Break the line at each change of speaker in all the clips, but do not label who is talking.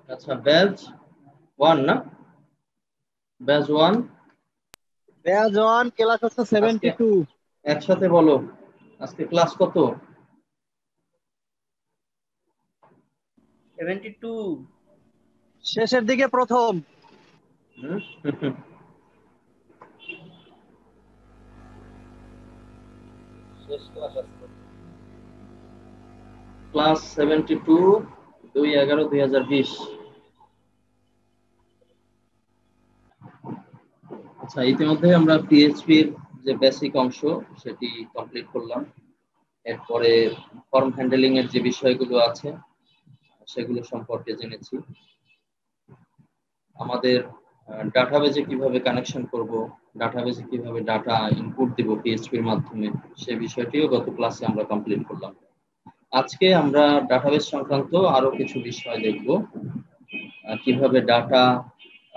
আচ্ছা, ব্যাচ 1 না? Batch 1
batch 1 class হচ্ছে
আজকে
72।
একসাথে বলো, আজকে ক্লাস কত?
72।
শেষের দিকে প্রথম।
শেষ ক্লাস আজকে। ক্লাস 72, 2/11/2020। আচ্ছা, ইতিমধ্যে আমরা পিএইচপির যে বেসিক অংশ সেটি কমপ্লিট করলাম। এরপরে ফর্ম হ্যান্ডলিং এর যে বিষয়গুলো আছে সেগুলো সম্পর্কে জেনেছি। আমাদের ডাটাবেজে কিভাবে কানেকশন করব, ডাটাবেজে কিভাবে ডাটা ইনপুট দিব পিএইচপির মাধ্যমে, সে বিষয়টিও গত ক্লাসে আমরা কমপ্লিট করলাম। আজকে আমরা ডাটাবেজ সংক্রান্ত আরো কিছু বিষয় দেখব। কিভাবে ডাটা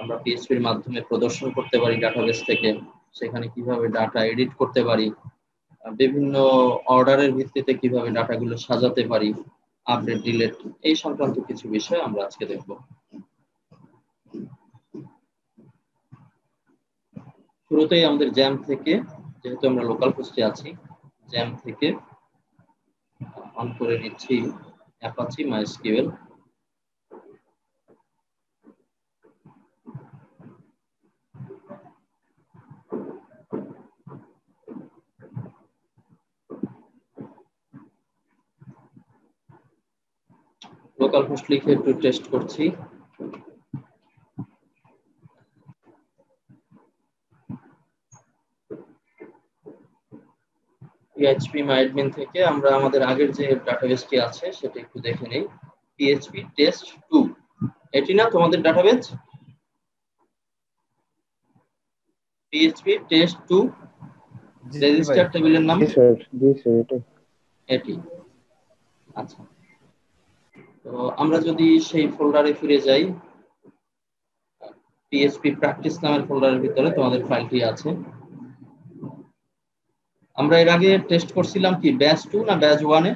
আমরা পিএইচপির মাধ্যমে প্রদর্শন করতে পারি ডাটাবেজ থেকে, সেখানে কিভাবে ডাটা এডিট করতে পারি, বিভিন্ন অর্ডারের ভিত্তিতে কিভাবে ডাটাগুলো সাজাতে পারি, আপডেট ডিলিট, এই সংক্রান্ত কিছু বিষয় আমরা আজকে দেখব। শুরুতেই আমাদের জ্যাম থেকে, যেহেতু আমরা লোকাল হোস্টে আছি, জ্যাম থেকে অন করে নিচ্ছি অ্যাপাচি মাইএসকিউএল। লোকাল হোস্ট লিখে একটু টেস্ট করছি। PHP মাইডমিন থেকে আমরা আমাদের আগের যে ডাটাবেসটি আছে সেটা একটু দেখে নেই। PHP টেস্ট 2, এটি না তোমাদের ডাটাবেস? PHP টেস্ট 2 রেজিস্টার টেবিলের নাম?
জি স্যার
এটি। আচ্ছা, তো আমরা যদি সেই ফোল্ডারে ফিরে যাই, PHP প্র্যাকটিস নামের ফোল্ডারের ভিতরে তোমাদের ফাইলটি আছে। আমরা এর আগে টেস্ট করছিলাম কি ব্যাচ 2 না ব্যাচ 1 এ?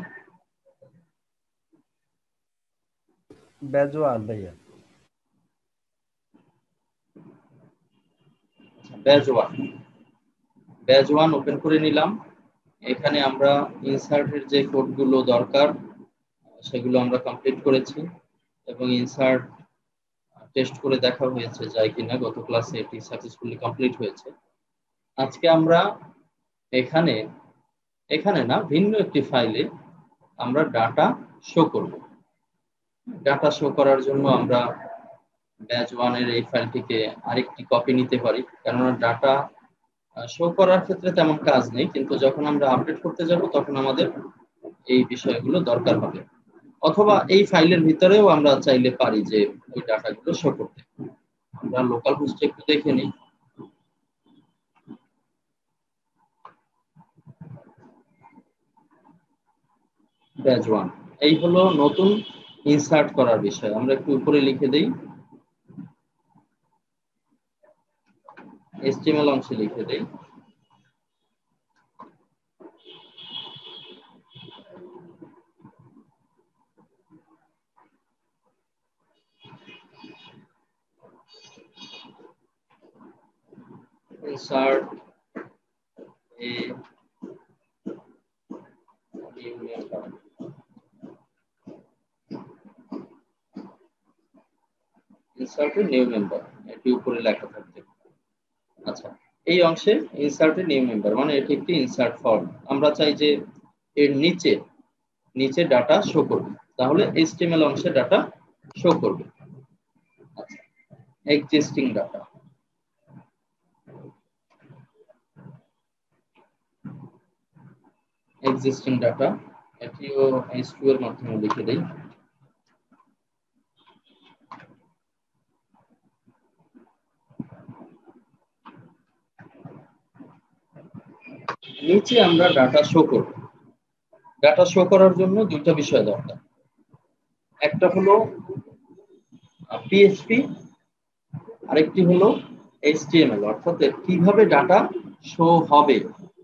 ব্যাচ 1 ভাইয়া।
ব্যাচ 1, ব্যাচ 1 ওপেন করে নিলাম। এখানে আমরা ইনসার্টের যে কোডগুলো দরকার সেগুলো আমরা কমপ্লিট করেছি এবং ইনসার্ট টেস্ট করে দেখা হয়েছে যায় কিনা, গত ক্লাসে এটি সাকসেসফুলি কমপ্লিট হয়েছে। আজকে আমরা এখানে এখানে না, ভিন্ন একটি ফাইলে আমরা ডাটা শো করব। ডাটা শো করার জন্য আমরা ব্যাচ 1 এর এই ফাইলটিকে আরেকটি কপি নিতে পারি, কেননা ডাটা শো করার ক্ষেত্রে তেমন কাজ নেই, কিন্তু যখন আমরা আপডেট করতে যাব তখন আমাদের এই বিষয়গুলো দরকার হবে। অথবা এই ফাইলের ভিতরেও আমরা চাইলে পারি যে ওই ডাটাগুলো শো করতে। আমরা লোকাল হোস্টে একটু দেখে নিই। ব্যাচ 1 এই হলো নতুন ইনসার্ট করার বিষয়। আমরা একটু উপরে লিখে দেই, HTML অংশে লিখে দেই insert a new member। insert a new member এটি উপরে লেখা থাকবে। আচ্ছা, এই অংশে insert a new member মানে এটি একটি ইনসার্ট ফর্ম। আমরা চাই যে এর নিচে ডাটা শো করবে, তাহলে HTML অংশে ডাটা শো করবে। আচ্ছা, এক্সিস্টিং ডাটা, এক্সিস্টিং ডাটা এটিও h2 এর মাধ্যমে লিখে দেই। নিচে আমরা ডাটা শো করব। ডাটা শো করার জন্য দুটো বিষয় দরকার। একটা হলো PHP, আরেকটি হলো HTML, অর্থাৎ কিভাবে ডাটা শো হবে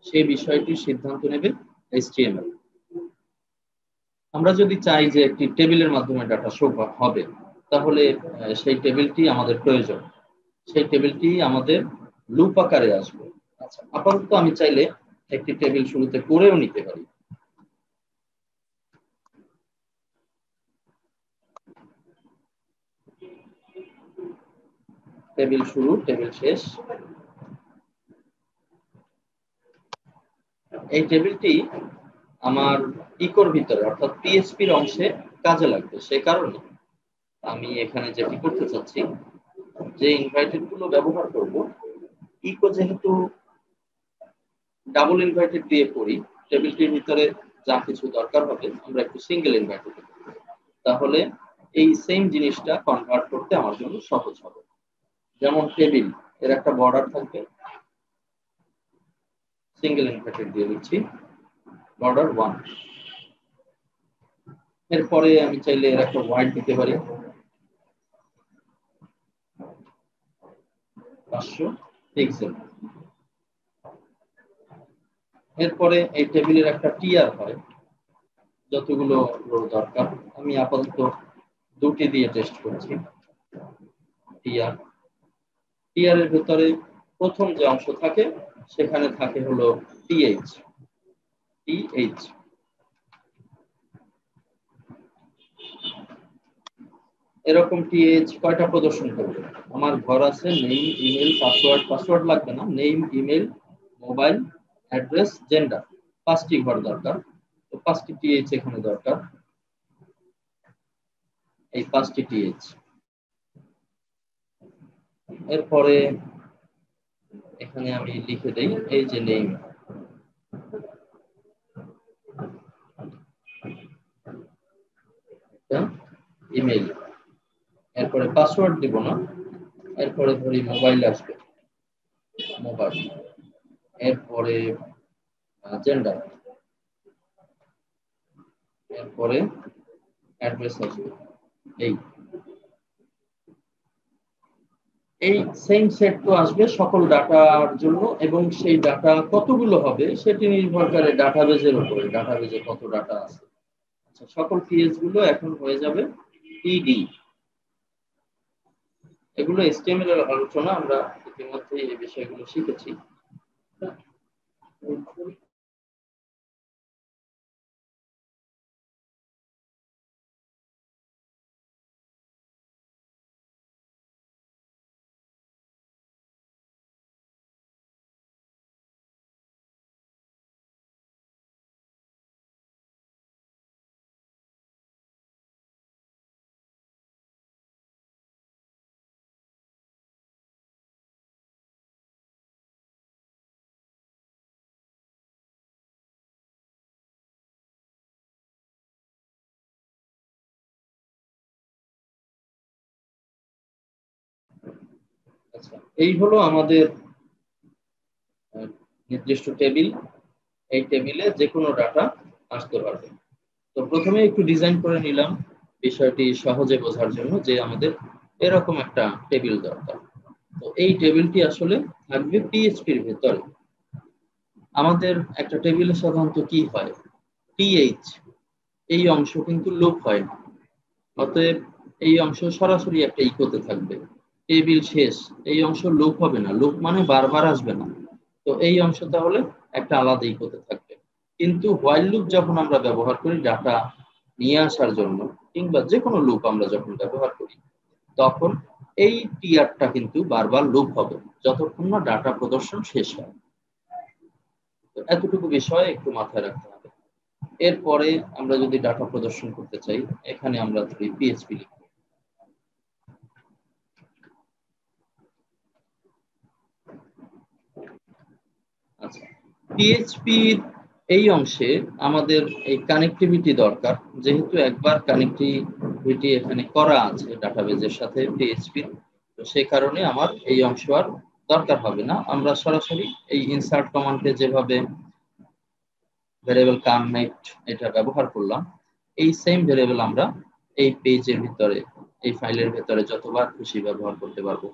সেই বিষয়টির সিদ্ধান্ত নেবে HTML। আমরা যদি চাই যে একটি টেবিলের মাধ্যমে ডাটা শো হবে, তাহলে সেই টেবিলটি আমাদের প্রয়োজন, সেই টেবিলটি আমাদের লুপ আকারে আসবে। আচ্ছা, আপাতত আমি চাইলে একটি টেবিল শুরুতে করেও নিতে পারি। টেবিল শুরু, টেবিল শেষ। এই টেবিলটি আমার ইকোর ভিতরে অর্থাৎ পিএইচপির অংশে কাজে লাগবে। সেই কারণে আমি এখানে যেটি করতে চাচ্ছি, যে ইনভাইটেড গুলো ব্যবহার করব, ইকো যেহেতু ডাবল ইনভাইটেড দিয়ে করি, টেবিলটির ভিতরে যা কিছু দরকার হবে আমরা একটু সিঙ্গেল ইনভাইটেড, তাহলে এই সেম জিনিসটা কনভার্ট করতে আমার জন্য সহজ হবে। যেমন টেবিল এর একটা বর্ডার থাকবে, সিঙ্গেল ইনভার্টেড দিয়ে দিচ্ছি বর্ডার 1। এরপরে আমি চাইলে এর একটা ওয়াইড দিতে পারি 500 পিক্সেল। এরপরে এই টেবিলের একটা টিআর হয়, যতগুলো দরকার। আমি আপাতত দুটি দিয়ে টেস্ট করছি। টিআর এর ভিতরে প্রথম যে অংশ থাকে সেখানে থাকে হলো টিএইচ। এরকম টিএইচ কয়টা প্রদর্শন করবে? আমার ঘর আছে নেম, ইমেল, পাসওয়ার্ড। পাসওয়ার্ড লাগবে না, name, email, mobile, address, gender, 5টি ঘর দরকার। তো 5টি টিএইচ এখানে দরকার, এই 5টি টিএইচ। এরপরে এখানে আমি লিখে দেই এই যে নেম, ইমেল। এরপরে পাসওয়ার্ড দিব না, এরপরে ধরি মোবাইল আসবে, মোবাইল। এরপরে জেন্ডার, এরপরে অ্যাড্রেস আসবে। এই সেম সেট তো আসবে সকল ডাটার জন্য, এবং সেই ডাটা কতগুলো হবে সেটি নির্ভর করে ডাটাবেজের উপরে, ডাটাবেজে কত ডাটা আছে। আচ্ছা, সকল পিএস গুলো এখন হয়ে যাবে টিডি। এগুলো এসটিএমএল এর আলোচনা, আমরা ইতিমধ্যে এই বিষয়গুলো শিখেছি। আচ্ছা, এই হলো আমাদের নির্দিষ্ট টেবিল। এই টেবিলে যে কোনো ডাটা আসতে পারবে। তো প্রথমে একটু ডিজাইন করে নিলাম বিষয়টি সহজে বোঝার জন্য, যে আমাদের এরকম একটা টেবিল দরকার। তো এই টেবিলটি আসলে থাকবে পিএইচপির ভিতরে। আমাদের একটা টেবিলে সাধারণত কি হয়, টিএইচ এই অংশ কিন্তু লুপ হয় না, অতএব এই অংশ সরাসরি একটা ইকোতে থাকবে। টেবিল শেষ, এই অংশ লুপ হবে না, লুপ মানে বারবার আসবে না, তো এই অংশ তাহলে একটা আলাদা ইকোতে থাকবে। কিন্তু হোয়াইল লুপ যখন আমরা ব্যবহার করি ডাটা নিয়ে আসার জন্য, কিংবা যে কোনো লুপ আমরা যখন ব্যবহার করি, তখন এই টিআরটা কিন্তু বারবার লুপ হবে যতক্ষণ না ডাটা প্রদর্শন শেষ হয়। তো এতটুকু বিষয় একটু মাথায় রাখতে হবে। এরপরে আমরা যদি ডাটা প্রদর্শন করতে চাই, এখানে আমরা ধরি পিএইচপি লিখব। আচ্ছা, পিএইচপির এই অংশে আমাদের এই কানেক্টিভিটি দরকার। যেহেতু একবার কানেক্টিভিটি এখানে করা আছে ডাটাবেজের সাথে পিএইচপির, তো সেই কারণে আমার এই অংশ আর দরকার হবে না। আমরা সরাসরি এই ইনসার্ট কমান্ডে যেভাবে ভেরিয়েবল কানেক্ট এটা ব্যবহার করলাম, এই সেম ভেরিয়েবল আমরা এই পেজের ভিতরে, এই ফাইলের ভিতরে যতবার খুশি ব্যবহার করতে পারবো।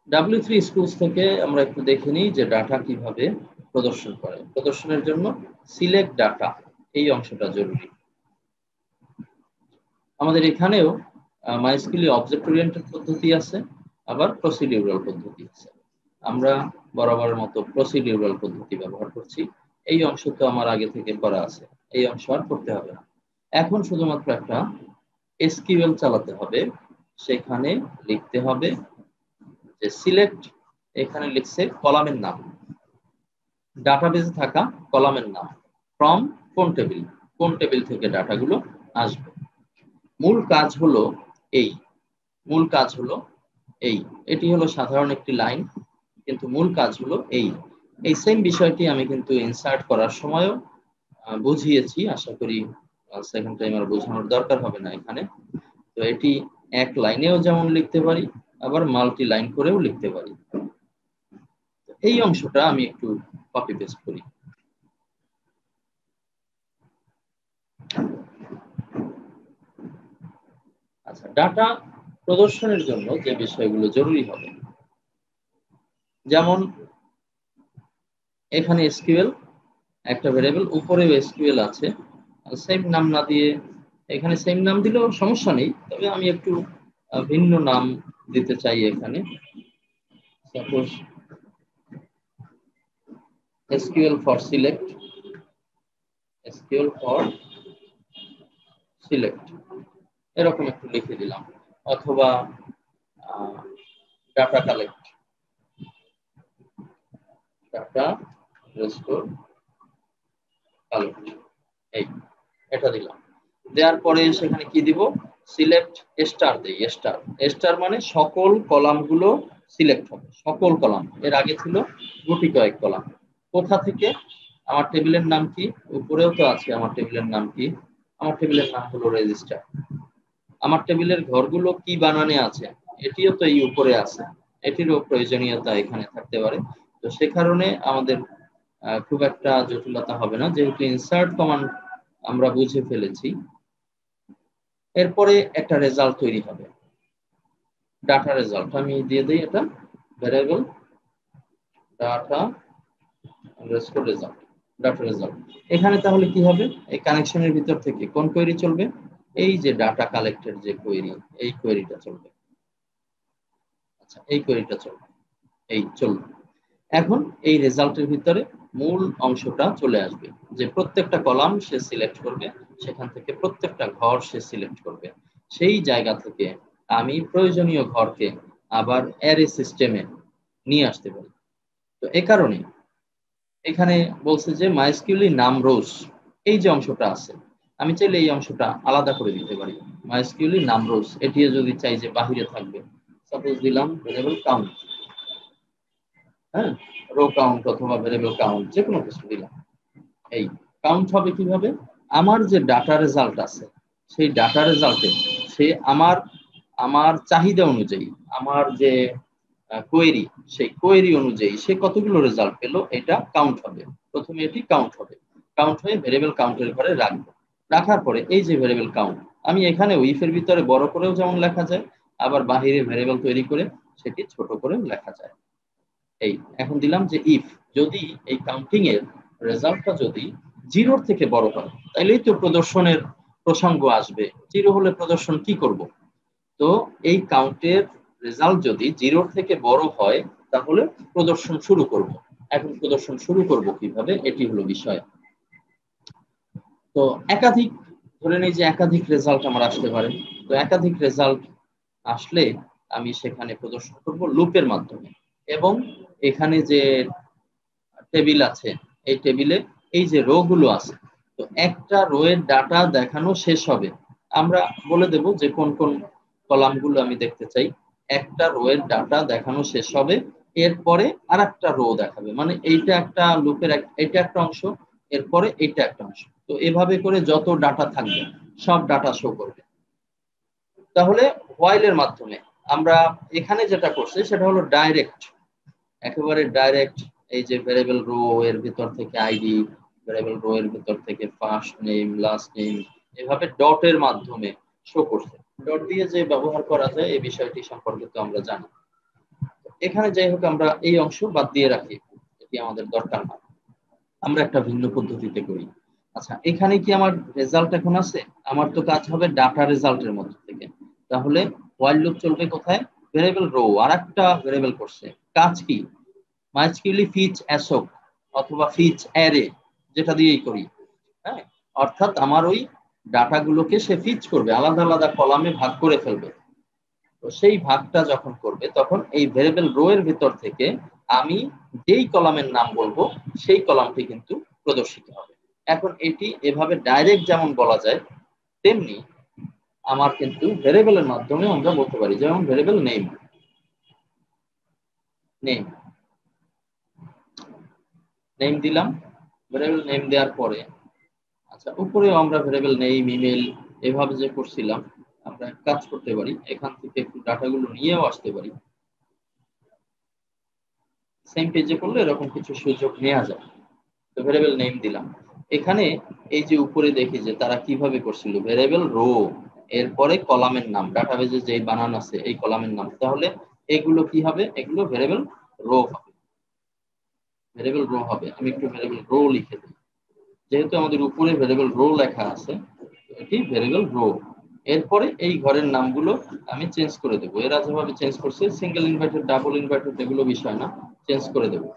W3 স্কুলস থেকে আমরা একটু দেখে নিই যে ডাটা কিভাবে প্রদর্শন করে। প্রদর্শনের জন্য সিলেক্ট ডাটা এই অংশটা জরুরি। আমাদের এখানেও মাইস্কুলে অবজেক্ট ওরিয়েন্টেড পদ্ধতি আছে, আবার প্রসিডিউরাল পদ্ধতি আছে। আমরা বরাবরের মতো প্রসিডিউরাল পদ্ধতি ব্যবহার করছি। এই অংশ তো আমার আগে থেকে করা আছে, এই অংশ আর করতে হবে না। এখন শুধুমাত্র একটা এসকিউএল চালাতে হবে। সেখানে লিখতে হবে যে সিলেক্ট, এখানে লিখছে কলামের নাম, ডাটাবেজে থাকা কলামের নাম, ফ্রম কোন টেবিল থেকে ডাটাগুলো আসবে। মূল কাজ হলো এটি হলো সাধারণ একটি লাইন, কিন্তু মূল কাজ হলো এই সেম বিষয়টি আমি কিন্তু ইনসার্ট করার সময়ও বুঝিয়েছি। আশা করি সেকেন্ড টাইম আর বোঝানোর দরকার হবে না এখানে। তো এটি এক লাইনেও যেমন লিখতে পারি, আবার মাল্টি লাইন করেও লিখতে পারি। এই অংশটা আমি একটু কপি পেস্ট করি। আচ্ছা, ডাটা প্রদর্শনের জন্য যে বিষয়গুলো জরুরি হবে, যেমন এখানে এসকিউএল একটা ভেরিয়েবল, উপরেও এসকিউএল আছে, সেম নাম না দিয়ে এখানে সেম নাম দিলেও সমস্যা নেই, তবে আমি একটু ভিন্ন নাম দিতে চাই এখানে। সাপোজ SQL for select, এরকম একটু লিখে দিলাম, অথবা data collect, data restore collect, এটা দিলাম। দেওয়ার পরে সেখানে কি দিব, সিলেক্ট স্টার দেই। স্টার মানে সকল কলামগুলো সিলেক্ট হবে, সকল কলাম। এর আগে ছিল গুটি কয়েক কলাম। কোথা থেকে, আমার টেবিলের নাম কি, উপরেও তো আছে আমার টেবিলের নাম কি, আমার টেবিলের নাম হলো রেজিস্টার। আমার টেবিলের ঘরগুলো কি বানানে আছে, এটিও তো এই উপরে আছে, এটিরও প্রয়োজনীয়তা এখানে থাকতে পারে। তো সে কারণে আমাদের খুব একটা জটিলতা হবে না, যেহেতু ইনসার্ট কমান্ড আমরা বুঝে ফেলেছি। এরপরে একটা রেজাল্ট তৈরি হবে, ডাটা রেজাল্ট। আমি দিয়ে দিই এটা variable data result, data result. এখানে তাহলে কি হবে, এই কানেকশনের ভিতর থেকে কোন কোয়েরি চলবে, এই যে ডাটা কালেক্টেড যে কোয়েরি, এই কোয়েরিটা চলবে। আচ্ছা, এই কোয়েরিটা চলবে, এই চলবে। এখন এই রেজাল্টের ভিতরে মূল অংশটা চলে আসবে, যে প্রত্যেকটা কলাম সে সিলেক্ট করবে, সেখান থেকে প্রত্যেকটা ঘর সে সিলেক্ট করবে। সেই জায়গা থেকে আমি প্রয়োজনীয় ঘরকে আবার অ্যারে সিস্টেমে নিয়ে আসতে পারি। তো এই কারণে এখানে বলছে যে মাইস্কিউলি নাম রোজ, এই যে অংশটা আছে, আমি চাইলে এই অংশটা আলাদা করে দিতে পারি। মাইস্কিউলি নাম রোজ, এটিও যদি চাই যে বাহিরে থাকবে, সাপোজ দিলাম ভেরিয়েবল কাউন্ট, হ্যাঁ, রো কাউন্ট অথবা ভেরিয়েবল কাউন্ট, যে কোনো কিছু দিলাম। এই কাউন্ট হবে কিভাবে, আমার যে ডাটা রেজাল্ট আছে, সেই ডাটা রেজাল্টে সে আমার চাহিদা অনুযায়ী, আমার যে কোয়েরি, সেই কোয়েরি অনুযায়ী সে কতগুলো রেজাল্ট পেলো, এটা কাউন্ট হবে। প্রথমে এটি কাউন্ট হবে, কাউন্ট হয়ে ভেরিয়েবল কাউন্টের ঘরে রাখবো। রাখার পরে এই যে ভেরিয়েবল কাউন্ট, আমি এখানে ইফের ভিতরে বড় করেও যেমন লেখা যায়, আবার বাহিরে ভেরিয়েবল তৈরি করে সেটি ছোট করেও লেখা যায়। এই এখন দিলাম যে ইফ, যদি এই কাউন্টিং এর রেজাল্টটা যদি 0 থেকে বড় হয়, তাইলেই তো প্রদর্শনের প্রসঙ্গ আসবে। 0 হলে প্রদর্শন কি করব, তো এই কাউন্টের রেজাল্ট যদি 0 থেকে বড় হয়, তাহলে প্রদর্শন শুরু করব। এখন প্রদর্শন শুরু করব কিভাবে, এটি হলো বিষয়। তো একাধিক, ধরে নেই যে একাধিক রেজাল্ট আমার আসতে পারে। তো একাধিক রেজাল্ট আসলে আমি সেখানে প্রদর্শন করব লুপের মাধ্যমে। এবং এখানে যে টেবিল আছে, এই টেবিলে এই যে রো গুলো আছে, তো একটা রো এর ডাটা দেখানো শেষ হবে, আমরা বলে দেব যে কোন কোন কলামগুলো আমি দেখতে চাই। একটা রো এর ডাটা দেখানো শেষ হবে, এরপরে আরেকটা রো দেখাবে, মানে এইটা একটা লুপের এটা একটা অংশ, এরপরে এইটা একটা অংশ। তো এভাবে করে যত ডাটা থাকবে সব ডাটা শো করবে। তাহলে হোয়াইলের মাধ্যমে আমরা এখানে যেটা করছি সেটা হলো ডাইরেক্ট, একেবারে ডাইরেক্ট। এই যে ভেরিয়েবল রো এর ভিতর থেকে আইডি, ভেরিয়েবল রো এর ভিতর থেকে ফার্স্ট নেম, লাস্ট নেম, এভাবে ডটের মাধ্যমে শো করছে। ডট দিয়ে যে ব্যবহার করা যায় এই বিষয়টি সম্পর্কে তো আমরা জানি। এখানে যাই হোক আমরা এই অংশ বাদ দিয়ে রাখি, এটি আমাদের দরকার না, আমরা একটা ভিন্ন পদ্ধতিতে করি। আচ্ছা, এখানে কি আমার রেজাল্ট এখন আছে? আমার তো কাজ হবে ডাটা রেজাল্টের মধ্যে থেকে। তাহলে হোয়াইল লুপ চলবে কোথায়? ভেরিয়েবল রো আর একটা ভেরিয়েবল করছে, কাজ কি? মাইস্কিউলি ফিচ অ্যাসোক অথবা ফিচ অ্যারে, যেটা দিয়েই করি, হ্যাঁ, অর্থাৎ আমার ওই ডাটাগুলোকে সে ফিচ করবে, আলাদা আলাদা কলামে ভাগ করে ফেলবে। তো সেই ভাগটা যখন করবে তখন এই ভেরিয়েবল রো এর ভিতর থেকে আমি যেই কলামের নাম বলবো সেই কলামটি কিন্তু প্রদর্শিত হবে। এখন এটি এভাবে ডাইরেক্ট যেমন বলা যায়, তেমনি আমার কিন্তু ভেরিয়েবলের মাধ্যমে আমরা বলতে পারি, যেমন ভেরিয়েবল নেম। নেম নেম দিলাম, ভেরিয়েবল নেম দেওয়ার পরে আচ্ছা উপরেও আমরা ভেরিয়েবল নেম ইমেল এভাবে যে করছিলাম, আমরা এক কাজ করতে পারি, এখান থেকে একটু ডাটাগুলো নিয়েও আসতে পারি। সেম পেজে করলে এরকম কিছু সুযোগ নেওয়া যায়। তো ভেরিয়েবল নেম দিলাম। এখানে এই যে উপরে দেখি যে তারা কিভাবে করছিল, ভেরিয়েবল রো এরপরে কলামের নাম, ডাটাবেজে যেই বানান আছে এই কলামের নাম, তাহলে এগুলো কি হবে? এগুলো ভেরিয়েবল রো হবে। ভেরিয়েবল রো হবে। আমি একটু ভেরিয়েবল রো লিখে দিই, যেহেতু আমাদের উপরে ভেরিয়েবল রো লেখা আছে, এটি ভেরিয়েবল রো। এরপরে এই ঘরের নামগুলো আমি চেঞ্জ করে দেবো, এরা যেভাবে চেঞ্জ করছে, সিঙ্গেল ইনভার্টেড ডাবল ইনভার্টেড এগুলো বিষয় না, চেঞ্জ করে দেবো।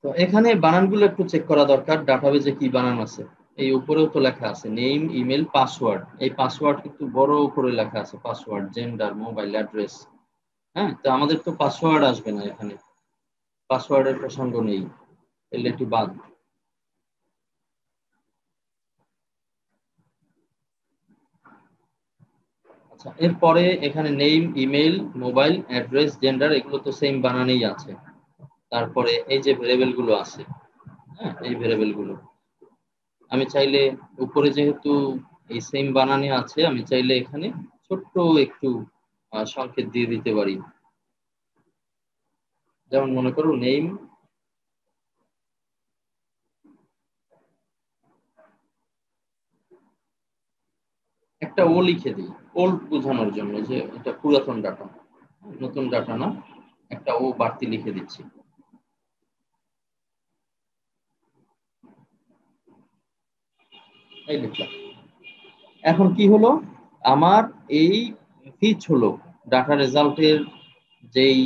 তো এখানে বানানগুলো একটু চেক করা দরকার, ডাটাবেজে কি বানান আছে। এই উপরেও তো লেখা আছে নেম ইমেল পাসওয়ার্ড, এই পাসওয়ার্ড কিন্তু বড় করে লেখা আছে, পাসওয়ার্ড জেন্ডার মোবাইল অ্যাড্রেস। হ্যাঁ, তো আমাদের তো পাসওয়ার্ড আসবে না এখানে, পাসওয়ার্ডের প্রসঙ্গ নেই, এলে এটি বাদ। আচ্ছা, এরপরে এখানে name email mobile address gender এগুলো তো সেম বানানেই আছে। তারপরে এই যে ভেরিয়েবল গুলো আছে, হ্যাঁ, এই ভেরিয়েবল গুলো আমি চাইলে, উপরে যেহেতু এই সেম বানানে আছে, আমি চাইলে এখানে ছোট্ট একটু সংকেত দিয়ে দিতে পারি। যেমন মনে করো নেম, একটা ও লিখে দিই, ওল্ড বোঝানোর জন্য যে এটা পুরাতন ডাটা, নতুন ডাটা না, একটা ও বাড়তি লিখে দিচ্ছি। এই লিখলাম। এখন কি হলো, আমার এই ফিচ হলো ডাটা রেজাল্টের যেই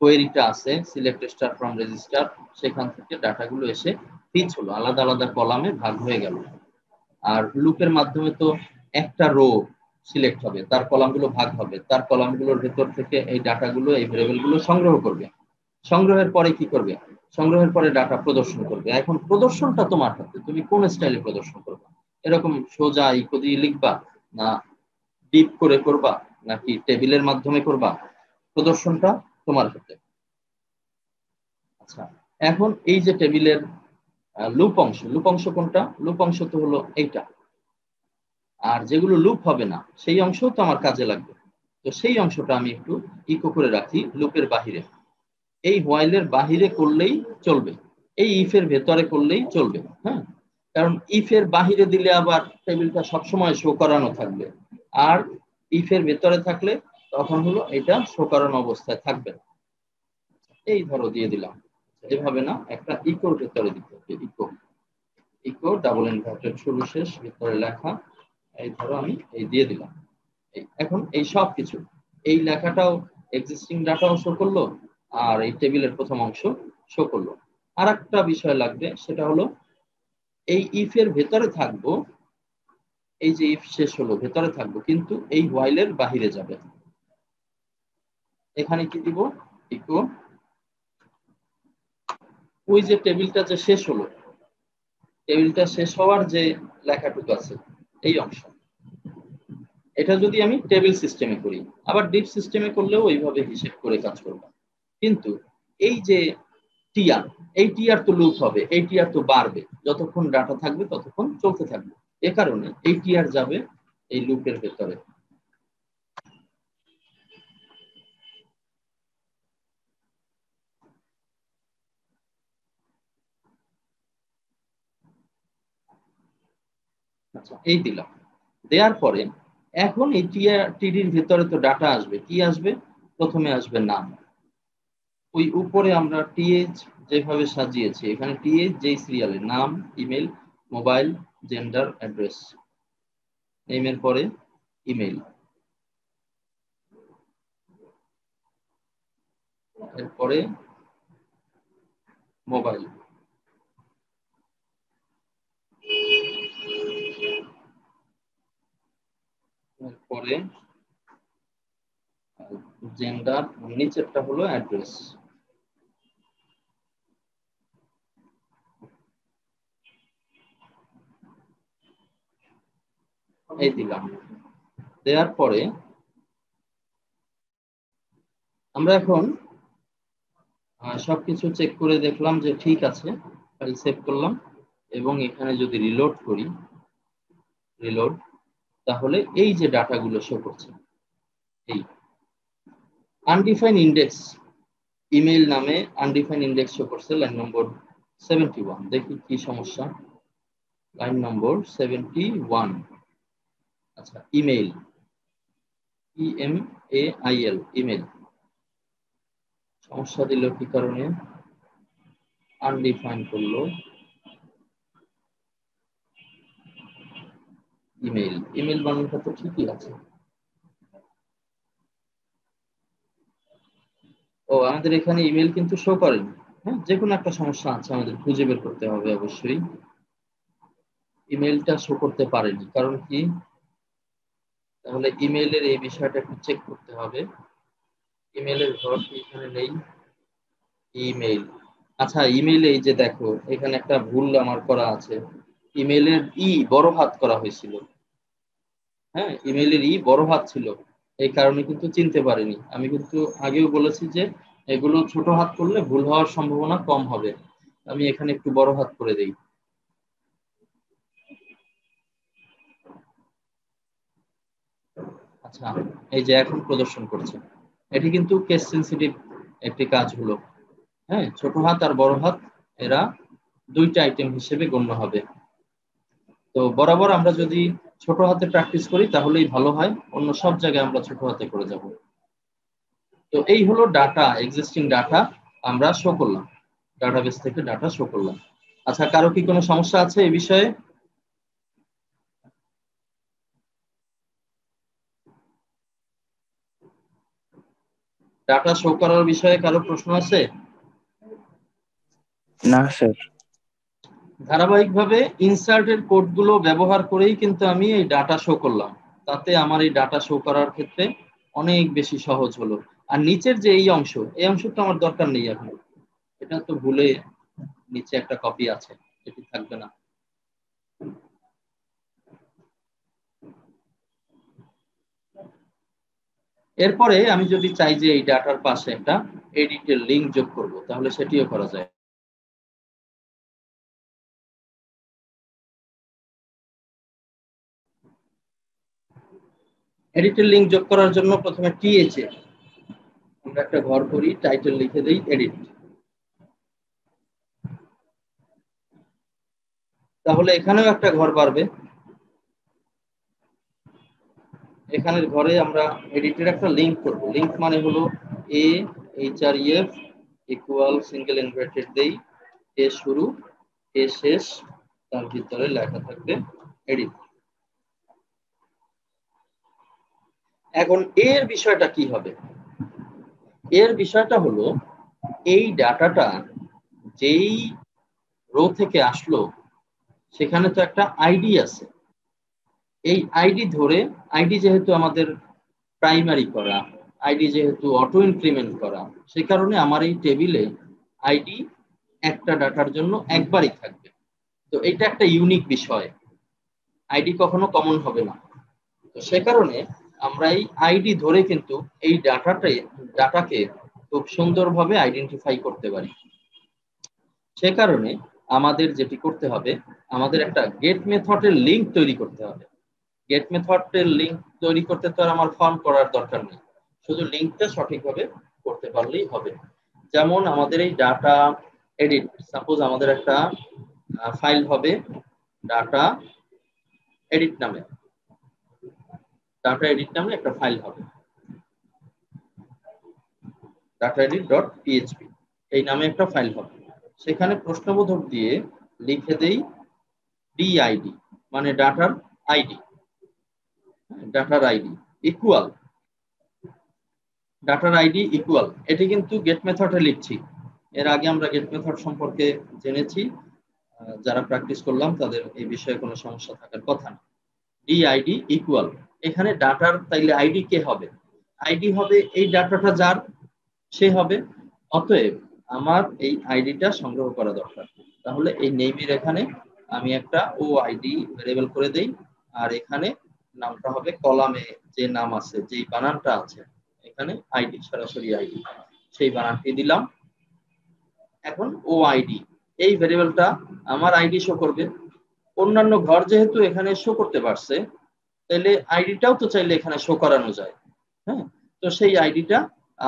কোয়েরিটা আছে, সিলেক্ট স্টার ফ্রম রেজিস্টার, সেখান থেকে ডাটাগুলো এসে ফিচ হলো, আলাদা আলাদা কলামে ভাগ হয়ে গেল। আর লুপের মাধ্যমে তো একটা রো সিলেক্ট হবে, তার কলামগুলো ভাগ হবে, তার কলামগুলোর ভেতর থেকে এই ডাটাগুলো এই ভেরিয়েবলগুলো সংগ্রহ করবে। সংগ্রহের পরে কি করবে? সংগ্রহের পরে ডাটা প্রদর্শন করবে। এখন প্রদর্শনটা তোমার হাতে, তুমি কোন স্টাইলে প্রদর্শন করবে, এরকম সোজা ইকো দিয়ে লিখবা, না ডিপ করে করবা, নাকি টেবিলের মাধ্যমে করবা, প্রদর্শনটা তোমার হাতে। আচ্ছা, এখন এই যে টেবিলের লুপ অংশ, লুপ অংশ কোনটা? লুপ অংশ তো হলো এইটা। আর যেগুলো লুপ হবে না সেই অংশও তো আমার কাজে লাগবে, তো সেই অংশটা আমি একটু ইকো করে রাখি লুপের বাহিরে। এই হোয়াইলের বাহিরে করলেই চলবে, এই ইফের ভেতরে করলেই চলবে। হ্যাঁ, কারণ ইফের বাহিরে দিলে আবার টেবিলটা সবসময় শো করানো থাকবে, আর ইফের ভেতরে থাকলে তখন হলো এটা শো করানো অবস্থায় থাকবে। এই ধরো দিয়ে দিলাম, এভাবে না, একটা ইকোর ভেতরে দিতে হবে, ইকো, ইকো ডাবল ইনভার্টেড শুরু শেষ ভেতরে লেখা। এই ধরো আমি এই দিয়ে দিলাম। এখন এই সব কিছু, এই লেখাটাও এক্সিস্টিং ডাটাও শো করলো, আর এই টেবিলের প্রথম অংশ শো করলো। আর একটা বিষয় লাগবে, সেটা হলো এই ইফ এর ভেতরে থাকবো, এই যে ইফ শেষ হলো ভেতরে থাকবো, কিন্তু এই হোয়াইলের বাহিরে যাবে। এখানে কি দিব? ইকো, ওই যে টেবিলটা যে শেষ হলো, টেবিলটা শেষ হওয়ার যে লেখাটুকু আছে এই অংশ, এটা যদি আমি টেবিল সিস্টেমে করি, আবার ডিপ সিস্টেমে করলেও এইভাবে হিসেব করে কাজ করব। কিন্তু এই যে টিআর, এই টিআর তো লুপ হবে, এই টিআর তো বাড়বে, যতক্ষণ ডাটা থাকবে ততক্ষণ চলতে থাকবে। এ কারণে এই টিআর যাবে এই লুপের ভেতরে। আচ্ছা, এই দিলাম। দেওয়ার পরে এখন এই টিডির ভিতরে তো ডাটা আসবে, কি আসবে? প্রথমে আসবে নাম। ওই উপরে আমরা টিএইচ যেভাবে সাজিয়েছি, এখানে টিএইচ যেই সিরিয়ালে নাম, ইমেল, মোবাইল, জেন্ডার, অ্যাড্রেস। নেমের পরে ইমেল, এরপরে মোবাইল, এরপরে জেন্ডার, নিচেরটা হলো অ্যাড্রেস। এই দিলাম। দেওয়ার পরে আমরা এখন সবকিছু চেক করে দেখলাম যে ঠিক আছে, ফাইল সেভ করলাম এবং এখানে যদি রিলোড করি, রিলোড, তাহলে এই যে ডাটাগুলো শো করছে, এই আনডিফাইন ইন্ডেক্স, ইমেইল নামে আনডিফাইন ইন্ডেক্স শো করছে লাইন নম্বর 71। দেখি কি সমস্যা। Line number 71। আচ্ছা, ইমেইল, ইএমএআইএল, ইমেইল সমস্যা দিল কি কারণে? আনডিফাইন করলো ইমেইল, ইমেইল বানানটা তো ঠিকই আছে। ও, আমাদের এখানে ইমেল কিন্তু শো করেনি। হ্যাঁ, যে কোনো একটা সমস্যা আছে, আমাদের খুঁজে বের করতে হবে অবশ্যই। ইমেলটা শো করতে পারেনি, কারণ কি? তাহলে ইমেইলের এই বিষয়টা একটু চেক করতে হবে। ইমেইলের ঘর এখানে নেই। ইমেইল, আচ্ছা, ইমেইলে এই যে দেখো এখানে একটা ভুল আমার করা আছে। ইমেইলের বড় হাত করা হয়েছিল। হ্যাঁ, ইমেইলের বড় হাত ছিল, এই কারণে কিন্তু চিনতে পারিনি। আমি কিন্তু আগেও বলেছি যে এগুলো ছোট হাত করলে ভুল হওয়ার সম্ভাবনা কম হবে। আমি এখানে একটু বড় হাত করে দেই। আচ্ছা, এই যে এখন প্রদর্শন করছে, এটি কিন্তু কেস সেন্সিটিভ একটি কাজ হলো। হ্যাঁ, ছোট হাত আর বড় হাত এরা দুইটা আইটেম হিসেবে গণ্য হবে। তো বরাবর আমরা যদি ছোট হাতে প্র্যাকটিস করি তাহলেই ভালো হয়, অন্য সব জায়গায় আমরা ছোট হাতে করে যাব। তো এই হলো ডাটা, এক্সিস্টিং ডাটা আমরা শো করলাম, ডাটাবেস থেকে ডাটা শো করলাম। আচ্ছা, কারো কি কোনো সমস্যা আছে এই বিষয়ে? ডাটা শো করার বিষয়ে কারো প্রশ্ন আছে?
না স্যার।
ধারাবাহিকভাবে ইনসার্টের কোডগুলো ব্যবহার করেই কিন্তু আমি এই ডাটা শো করলাম, তাতে আমার এই ডাটা শো করার ক্ষেত্রে অনেক বেশি সহজ হলো। আর নিচের যে এই অংশটা আমার দরকার নেই এখন, এটা তো ভুলে নিচে একটা কপি আছে, এটি থাকবে না। এরপরে আমি যদি চাই যে এই ডাটার পাশে একটা এডিটের লিংক যোগ করব, তাহলে সেটিও করা যায়। এডিটের লিংক যোগ করার জন্য প্রথমে টিএইচ এ আমরা একটা ঘর করি, টাইটেল লিখে দেই এডিট। তাহলে এখানেও একটা ঘর বাড়বে। এখানের ঘরে আমরা এডিটের একটা লিংক করব। লিংক মানে হলো AHREF ইকুয়াল সিঙ্গেল ইনভার্টেড দেই, এ শুরু, এ শেষ, তার ভিতরে লেখা থাকবে এডিট। এখন এর বিষয়টা কি হবে? এর বিষয়টা হলো এই ডাটাটা যেই রো থেকে আসলো সেখানে তো একটা আইডি আছে। এই আইডি ধরে, আইডি যেহেতু আমাদের প্রাইমারি করা, আইডি যেহেতু অটো ইনক্রিমেন্ট করা, সে কারণে আমার এই টেবিলে আইডি একটা ডাটার জন্য একবারই থাকবে। তো এটা একটা ইউনিক বিষয়, আইডি কখনো কমন হবে না। তো সে কারণে আমরা এই আইডি ধরে কিন্তু এই ডাটাকে খুব সুন্দরভাবে আইডেন্টিফাই করতে পারি। সে কারণে আমাদের যেটি করতে হবে, আমাদের একটা গেট মেথডের লিংক তৈরি করতে হবে। গেট মেথডের লিংক তৈরি করতে তো আর আমার ফর্ম করার দরকার নেই, শুধু লিংকটা সঠিকভাবে করতে পারলেই হবে। যেমন আমাদের এই ডাটা এডিট, সাপোজ আমাদের একটা ফাইল হবে ডাটা এডিট নামে একটা ফাইল হবে, dataedit.php এই নামে একটা ফাইল হবে। সেখানে প্রশ্নবোধক দিয়ে লিখে দেই DID মানে ডাটার আইডি, ইকুয়াল এটি কিন্তু গেট মেথডে লিখছি। এর আগে আমরা গেট মেথড সম্পর্কে জেনেছি, যারা প্র্যাকটিস করলাম তাদের এই বিষয়ে কোনো সমস্যা থাকার কথা না। DID ইকুয়াল, এখানে ডাটার তাইলে আইডি কে হবে? আইডি হবে এই ডাটাটা যার, সে হবে। অতএব আমার এই আইডিটা সংগ্রহ করা দরকার। তাহলে এই নেমের এখানে আমি একটা OID ভেরিয়েবল করে দেই, আর এখানে নামটা হবে কলামে যে নাম আছে, যেই বানানটা আছে এখানে আইডি, সরাসরি আইডি, সেই বানানটি দিলাম। এখন OID এই ভেরিয়েবলটা আমার আইডি শো করবে। অন্যান্য ঘর যেহেতু এখানে শো করতে পারছে, তাহলে আইডিটাও তো চাইলে এখানে শো করানো যায়। হ্যাঁ, তো সেই আইডিটা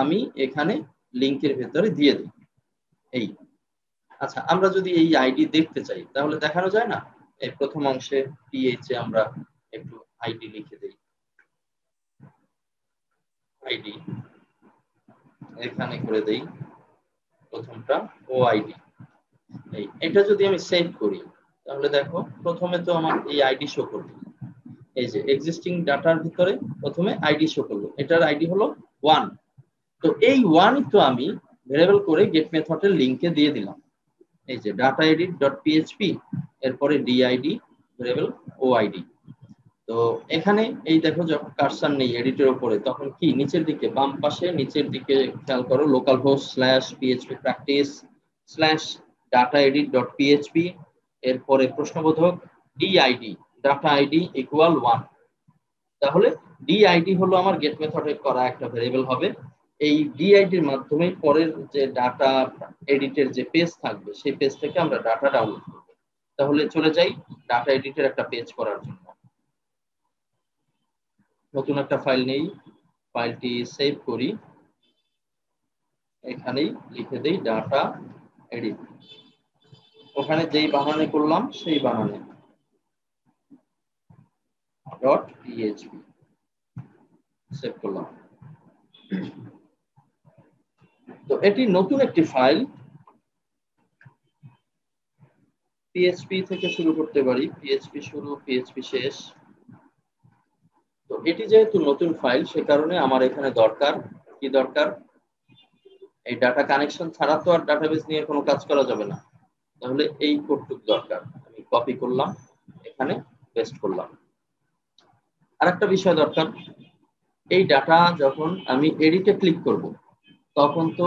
আমি এখানে লিংকের ভেতরে দিয়ে দিই। এই আচ্ছা, আমরা যদি এই আইডি দেখতে চাই তাহলে দেখানো যায় না? এই প্রথম অংশে PH এ আমরা একটু আইডি লিখে দেই, আইডি এখানে করে দেই প্রথমটা OID। এটা যদি আমি সেভ করি তাহলে দেখো প্রথমে তো আমার এই আইডি শো করবে, এই যে এক্সিস্টিং ডাটার ভিতরে প্রথমে আইডি শো করলো, এটার আইডি হলো 1। তো এই 1 তো আমি ভেরিয়েবল করে গেট মেথডের লিংকে দিয়ে দিলাম, এই যে dataedit.php, এরপরে DID ভেরিয়েবল OID। তো এখানে এই দেখো যখন কার্সার নেই এডিটের উপরে, তখন কি নিচের দিকে বাম পাশে নিচের দিকে খেয়াল করো, localhost/php practice/dataedit.php, এরপরে প্রশ্নবোধক DID ডাটা আইডি ইকুয়াল 1। তাহলে DID হলো আমার গেট মেথডে করা একটা ভেরিয়েবল হবে। এই DID এর মাধ্যমে পরের যে ডাটা এডিটের যে পেজ থাকবে সেই পেজ থেকে আমরা ডাটা ডাউনলোড করব। তাহলে চলে যাই ডাটা এডিটের একটা পেজ করার জন্য। নতুন একটা ফাইল নেই, ফাইলটি সেভ করি, এখানেই লিখে দেই ডাটা এডিট, ওখানে যেই বানানে করলাম সেই বানানে .php সেভ করলাম। তো এটি নতুন একটি ফাইল, PHP থেকে শুরু করতে পারি, PHP শুরু PHP শেষ। তো এটি যেহেতু নতুন ফাইল সে কারণে আমার এখানে দরকার কি, দরকার এই ডাটা কানেকশন ছাড়া তো আর ডাটাবেস নিয়ে কোনো কাজ করা যাবে না। তাহলে এই কোডটুকু দরকার, আমি কপি করলাম, এখানে পেস্ট করলাম। আরেকটা বিষয় দরকার, এই ডাটা যখন আমি এডিটে ক্লিক করব তখন তো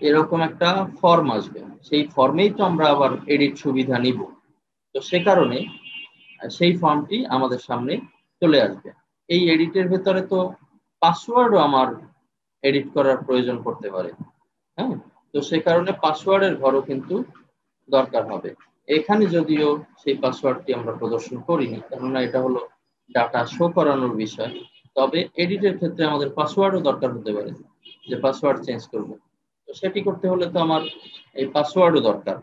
এরকম একটা ফর্ম আসবে, সেই ফর্মেই তো আমরা আবার এডিট সুবিধা নিব। তো সে কারণে সেই ফর্মটি আমাদের সামনে চলে আসবে। এই এডিটের ভেতরে তো পাসওয়ার্ডও আমার এডিট করার প্রয়োজন পড়তে পারে। হ্যাঁ, তো সে কারণে পাসওয়ার্ডের ঘরও কিন্তু দরকার হবে। এখানে যদিও সেই পাসওয়ার্ডটি আমরা প্রদর্শন করিনি, কেননা এটা হলো ডাটা শো করানোর বিষয়, তবে এডিটের ক্ষেত্রে আমাদের পাসওয়ার্ডও দরকার হতে পারে, যে পাসওয়ার্ড চেঞ্জ করব। তো সেটি করতে হলে তো আমার এই পাসওয়ার্ডও দরকার।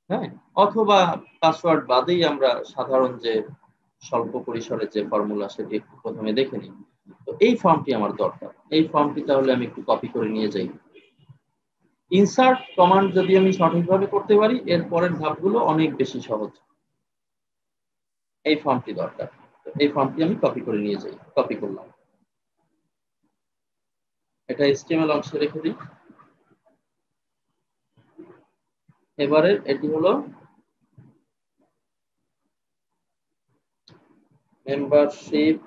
হ্যাঁ, অথবা পাসওয়ার্ড বাদেই আমরা সাধারণ যে স্বল্প পরিসরের যে ফর্মুলা সেটি একটু প্রথমে দেখে নিই। তো এই ফর্মটি আমার দরকার, এই ফর্মটি তাহলে আমি একটু কপি করে নিয়ে যাই। ইনসার্ট কমান্ড যদি আমি সঠিকভাবে করতে পারি এর পরের ধাপগুলো অনেক বেশি সহজ। এই ফর্মটি দরকার, এই ফর্মটি আমি কপি করে নিয়ে যাই, কপি করলাম, এটা HTML অংশে রেখে দিই। এবারে এটি হলো membership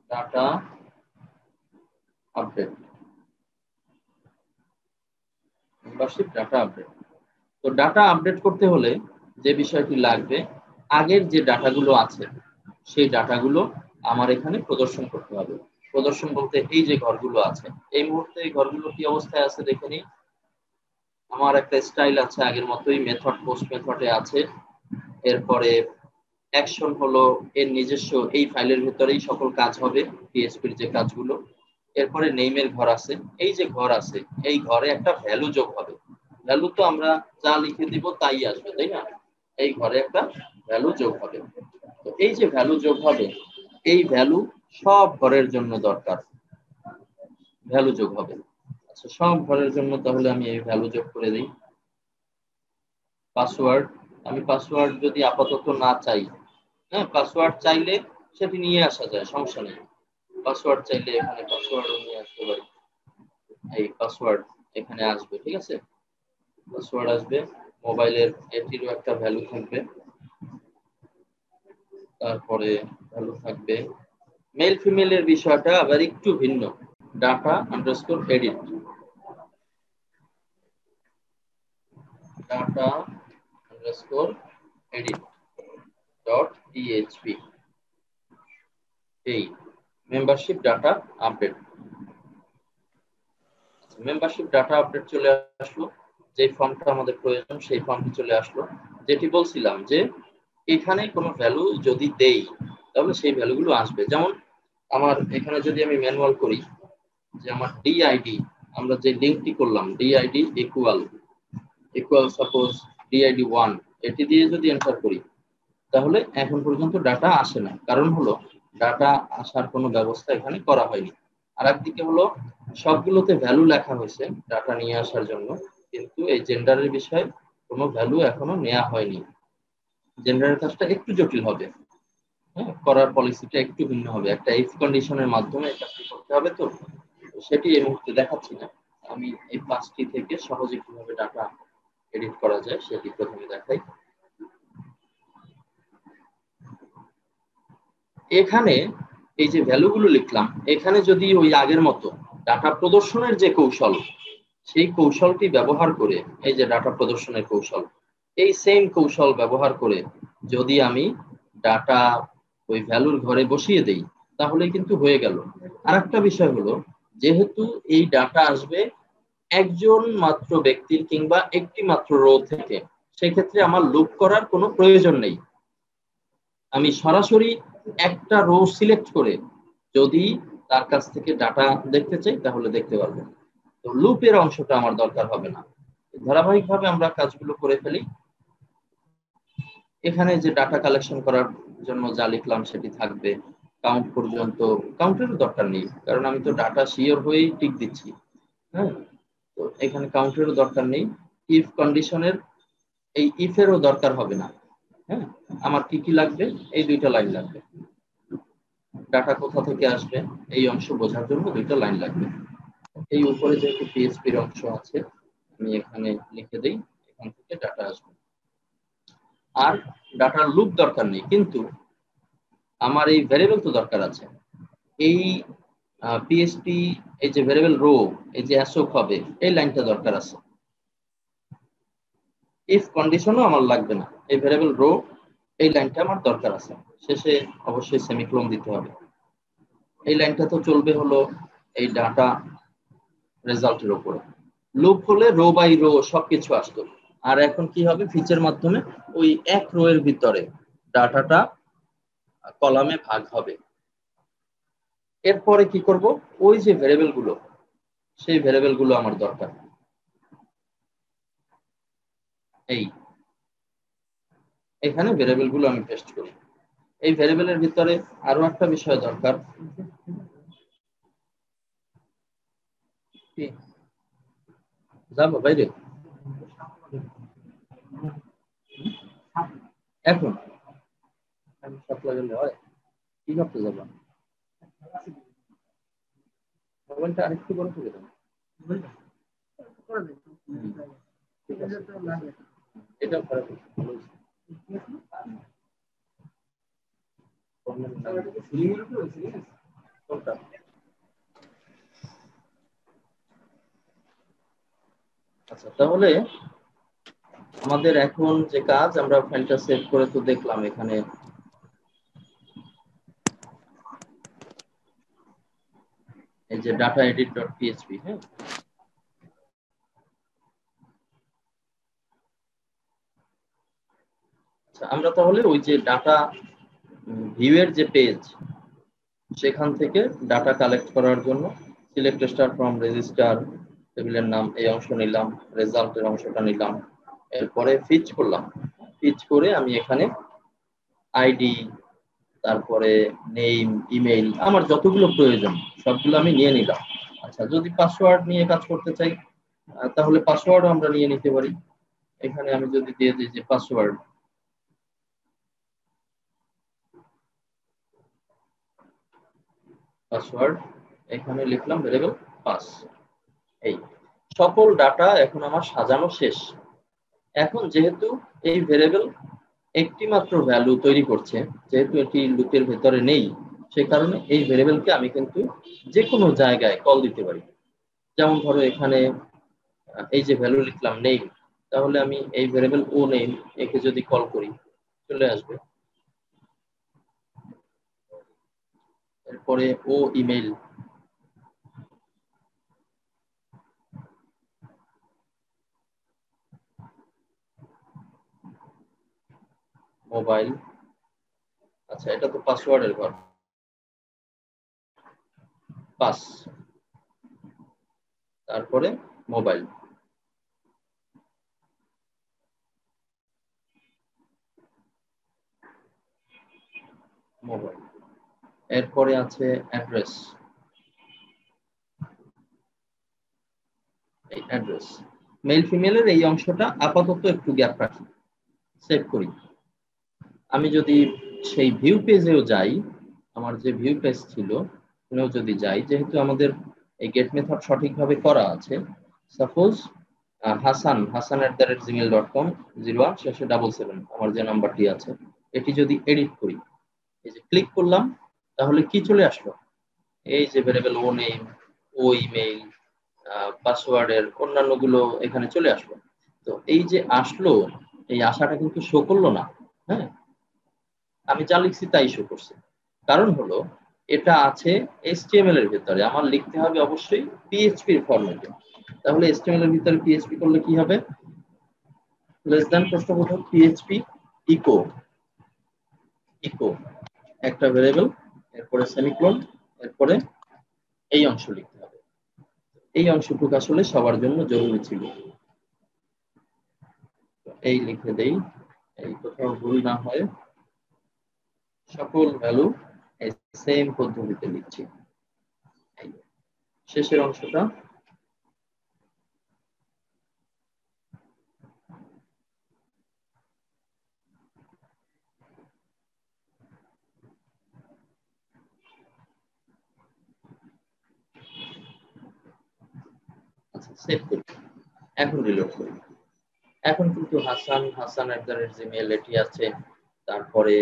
data update, membership data update. তো ডাটা আপডেট করতে হলে যে বিষয়টি লাগবে, আগের যে ডাটাগুলো আছে সেই ডাটাগুলো আমার এখানে প্রদর্শন করতে হবে। প্রদর্শন বলতে এই যে ঘরগুলো আছে, এই মুহূর্তে এই ঘরগুলো কি অবস্থায় আছে দেখে নিই। আমার একটা স্টাইল আছে আগের মতোই, মেথড পোস্ট মেথডে আছে, এরপরে অ্যাকশন হলো এর নিজস্ব এই ফাইলের ভিতরেই সকল কাজ হবে PHP-র যে কাজগুলো। এরপরে নেইমের ঘর আছে, এই যে ঘর আছে এই ঘরে একটা ভ্যালু যোগ হবে। ভ্যালু তো আমরা যা লিখে দিব তাই আসবে, তাই না? এই ঘরে একটা ভ্যালু যোগ হবে। তো এই যে ভ্যালু যোগ হবে, এই ভ্যালু সব ঘরের জন্য দরকার, ভ্যালু যোগ হবে। আচ্ছা, সব ঘরের জন্য তাহলে আমি এই ভ্যালু যোগ করে দিই। পাসওয়ার্ড, আমি পাসওয়ার্ড যদি আপাতত না চাই, হ্যাঁ, পাসওয়ার্ড চাইলে সেটি নিয়ে আসা যায়, সমস্যা নেই। পাসওয়ার্ড চাইলে এখানে পাসওয়ার্ডও নিয়ে আসতে পারি। এই পাসওয়ার্ড এখানে আসবে, ঠিক আছে, পাসওয়ার্ড আসবে। মোবাইলের এটিরও একটা ভ্যালু থাকবে, তারপরে ভ্যালু থাকবে। মেল ফিমেলের বিষয়টা আবার একটু ভিন্ন, data underscore edit, data underscore edit dot PHP, এই membership data update. Membership data update চলে আসলো, যে ফর্মটা আমাদের প্রয়োজন সেই ফর্মটি চলে আসলো। যেটি বলছিলাম যে এখানে কোনো ভ্যালু যদি দেই তাহলে সেই ভ্যালুগুলো আসবে। যেমন আমার এখানে যদি আমি ম্যানুয়াল করি যে আমার ডিআইডি, আমরা যে লিঙ্কটি করলাম ডিআইডি ইকুয়াল সাপোজ ডিআইডি 1, এটি দিয়ে যদি এন্টার করি তাহলে এখন পর্যন্ত ডাটা আসে না। কারণ হলো ডাটা আসার কোনো ব্যবস্থা এখানে করা হয়নি। আর একদিকে হলো সবগুলোতে ভ্যালু লেখা হয়েছে ডাটা নিয়ে আসার জন্য, কিন্তু এই জেন্ডারের বিষয়ে কোনো ভ্যালু এখনো নেওয়া হয়নি। জেন্ডারের কাজটা একটু জটিল হবে, হ্যাঁ, করার পলিসিটা একটু ভিন্ন হবে, একটা ইফ কন্ডিশনের মাধ্যমে এই কাজটি করতে হবে। তো সেটি এই মুহূর্তে দেখাচ্ছি না, আমি এই 5টি থেকে সহজে কিভাবে ডাটা এডিট করা যায় সেটি প্রথমে দেখাই। এখানে এই যে ভ্যালুগুলো লিখলাম, এখানে যদি ওই আগের মতো ডাটা প্রদর্শনের যে কৌশল, সেই কৌশলটি ব্যবহার করে, এই যে ডাটা প্রদর্শনের কৌশল, এই সেম কৌশল ব্যবহার করে যদি আমি ডাটা ওই ভ্যালুর ঘরে বসিয়ে দেই তাহলে কিন্তু হয়ে গেল। আর একটা বিষয় হলো, যেহেতু এই ডাটা আসবে একজন মাত্র ব্যক্তির কিংবা একটি মাত্র রো থেকে, সেক্ষেত্রে আমার লুপ করার কোনো প্রয়োজন নেই। আমি সরাসরি একটা রো সিলেক্ট করে যদি তার কাছ থেকে ডাটা দেখতে চাই তাহলে দেখতে পারবো। তো লুপের অংশটা আমার দরকার হবে না, ধারাবাহিকভাবে আমরা কাজগুলো করে ফেলি। এখানে যে ডাটা কালেকশন করার জন্য যা লিখলাম সেটি থাকবে। কাউন্ট পর্যন্ত, কাউন্টেরও দরকার নেই কারণ আমি তো ডাটা শিওর হয়েই টিক দিচ্ছি, হ্যাঁ, তো এখানে কাউন্টেরও দরকার নেই। ইফ কন্ডিশনের এই ইফেরও দরকার হবে না, হ্যাঁ। আমার কি কি লাগবে, এই 2টা লাইন লাগবে, ডাটা কোথা থেকে আসবে এই অংশ বোঝার জন্য 2টা লাইন লাগবে। এই উপরে যেহেতু পিএইচপির অংশ আছে আমি এখানে লিখে দেই, এখান থেকে ডাটা আসবে। আর ডাটার লুপ দরকার নেই, কিন্তু আমার এই ভ্যারিয়েবল তো দরকার আছে। এই পিএইচপি এই যে ভ্যারিয়েবল রো, এই যে অ্যাসোক হবে, এই লাইনটা দরকার আছে। ইফ কন্ডিশনও আমার লাগবে না, এই ভ্যারিয়েবল রো এই লাইনটা আমার দরকার আছে। শেষে অবশ্যই সেমিকোলন দিতে হবে। এই লাইনটা তো চলবে হলো এই ডাটা রেজাল্টের উপরে। লুপ হলে রো বাই রো সবকিছু আসতো। আর এখন কি হবে, ফিচের মাধ্যমে ওই এক রো এর ভিতরে ডাটাটা কলামে ভাগ হবে। এরপরে কি করব, ওই যে ভ্যারিয়েবল গুলো, সেই ভ্যারিয়েবল গুলো আমার দরকার। এই এখানে ভ্যারিয়েবল গুলো আমি পেস্ট করি। এই ভ্যারিয়েবলের ভিতরে আরো একটা বিষয় দরকার, যাবো বাইরে এখন সাত লাগালে হয়, কি করতে যাবো, মোবাইলটা আরেকটু বড় করে দেবো, এটা খারাপ কোনটা? আচ্ছা, তাহলে আমাদের এখন যে কাজ, আমরা ফাইলটা সেভ করে তো দেখলাম এখানে এই যে ডাটা এডিট ডট পিএইচপি, হ্যাঁ, আচ্ছা, আমরা তাহলে ওই যে ডাটা ভিউ এর যে পেজ, সেখান থেকে ডাটা কালেক্ট করার জন্য সিলেক্ট স্টার ফ্রম রেজিস্টার, টেবিলের নাম এই অংশ নিলাম, রেজাল্টের অংশটা নিলাম, এরপরে ফিচ করলাম। পিচ করে আমি এখানে আইডি, তারপরে নেম, ইমেইল, আমার যতগুলো প্রয়োজন সবগুলো আমি নিয়ে নিলাম। আচ্ছা, যদি পাসওয়ার্ড নিয়ে কাজ করতে চাই তাহলে পাসওয়ার্ডও আমরা নিয়ে নিতে পারি। এখানে আমি যদি দিয়ে দিই যে পাসওয়ার্ড, এখানে লিখলাম ভেরিয়েবল পাস। এই সকল ডাটা এখন আমার সাজানো শেষ। এখন যেহেতু এই ভেরিয়েবল একটি মাত্র ভ্যালু তৈরি করছে, যেহেতু এটি লুপের ভেতরে নেই, সে কারণে এই ভেরিয়েবলকে আমি কিন্তু যে কোনো জায়গায় কল দিতে পারি। যেমন ধরো এখানে এই যে ভ্যালু লিখলাম নেম, তাহলে আমি এই ভেরিয়েবল ও নেম একে যদি কল করি চলে আসবে। এরপরে ও ইমেল, মোবাইল, আচ্ছা এটা তো পাসওয়ার্ডের ঘর, পাস, তারপরে মোবাইল, মোবাইল, এরপরে আছে অ্যাড্রেস, এই অ্যাড্রেস। মেল ফিমেলের এই অংশটা আপাতত একটু গ্যাপ রাখি, সেভ করি। আমি যদি সেই ভিউ পেজেও যাই, আমার যে ভিউ পেজ ছিল ওখানেও যদি যাই, যেহেতু আমাদের এই গেট মেথড সঠিকভাবে করা আছে, সাপোজ hasan@gmail.com 01 শেষে 77 আমার যে নাম্বারটি আছে, এটি যদি এডিট করি, এই যে ক্লিক করলাম, তাহলে কি চলে আসলো? এই যে ভেরিয়েবল ও নেম, ও ইমেইল, পাসওয়ার্ডের অন্যান্য গুলো এখানে চলে আসলো। তো এই যে আসলো, এই আশাটা কিন্তু শো করলো না। হ্যাঁ, আমি যা লিখছি তাই শো করছে। কারণ হলো এটা আছে HTML এর ভিতরে, আমার লিখতে হবে অবশ্যই PHP এর ফরম্যাটে। তাহলে HTML এর ভিতরে PHP করলে কি হবে? লেস দ্যান প্রশ্নবোধক PHP ইকো, একটা ভেরিয়েবল, এরপরে সেমিকোলন, এরপরে এই অংশ লিখতে হবে। এই অংশটুকু আসলে সবার জন্য জরুরি ছিল। এই লিখে দেই, এই কোথাও ভুল না হয়, সকল ভ্যালু সেম পদ্ধতিতে লিখছি। শেষের অংশটা আচ্ছা সেভ করি, এখন রিলোড করি। এখন কিন্তু hasan@gmail এটি আছে, তারপরে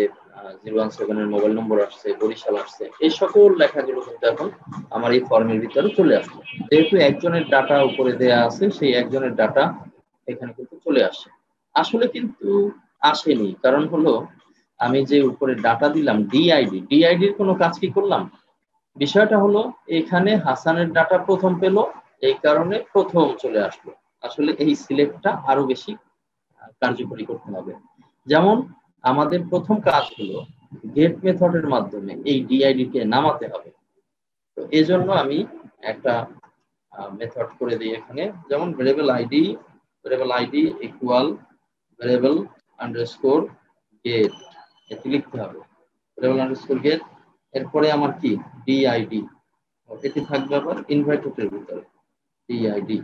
017 এর মোবাইল নম্বর আসছে, বরিশাল আসছে, এই সকল লেখাগুলো কিন্তু এখন আমার এই ফর্মের ভিতরে চলে আসছে। যেহেতু একজনের ডাটা উপরে দেয়া আছে, সেই একজনের ডাটা এখানে কিন্তু চলে আসে। আসলে কিন্তু আসেনি, কারণ হলো আমি যে উপরে ডাটা দিলাম ডিআইডির কোনো কাজ কি করলাম? বিষয়টা হলো এখানে হাসানের ডাটা প্রথম পেলো, এই কারণে প্রথম চলে আসলো। আসলে এই সিলেক্টটা আরো বেশি কার্যকরী করতে হবে। যেমন আমাদের প্রথম কাজ হলো গেট মেথডের মাধ্যমে এই ডিআইডি কে নামাতে হবে। তো এজন্য আমি একটা মেথড করে দিই এখানে, যেমন variable ID equal variable underscore get, এটি লিখতে হবে, ভেরিয়েবল আন্ডারস্কোর গেট। এরপরে আমার কি ডিআইডি, এটি থাকবে আবার ইনভার্টেডের ভিতরে ডিআইডি।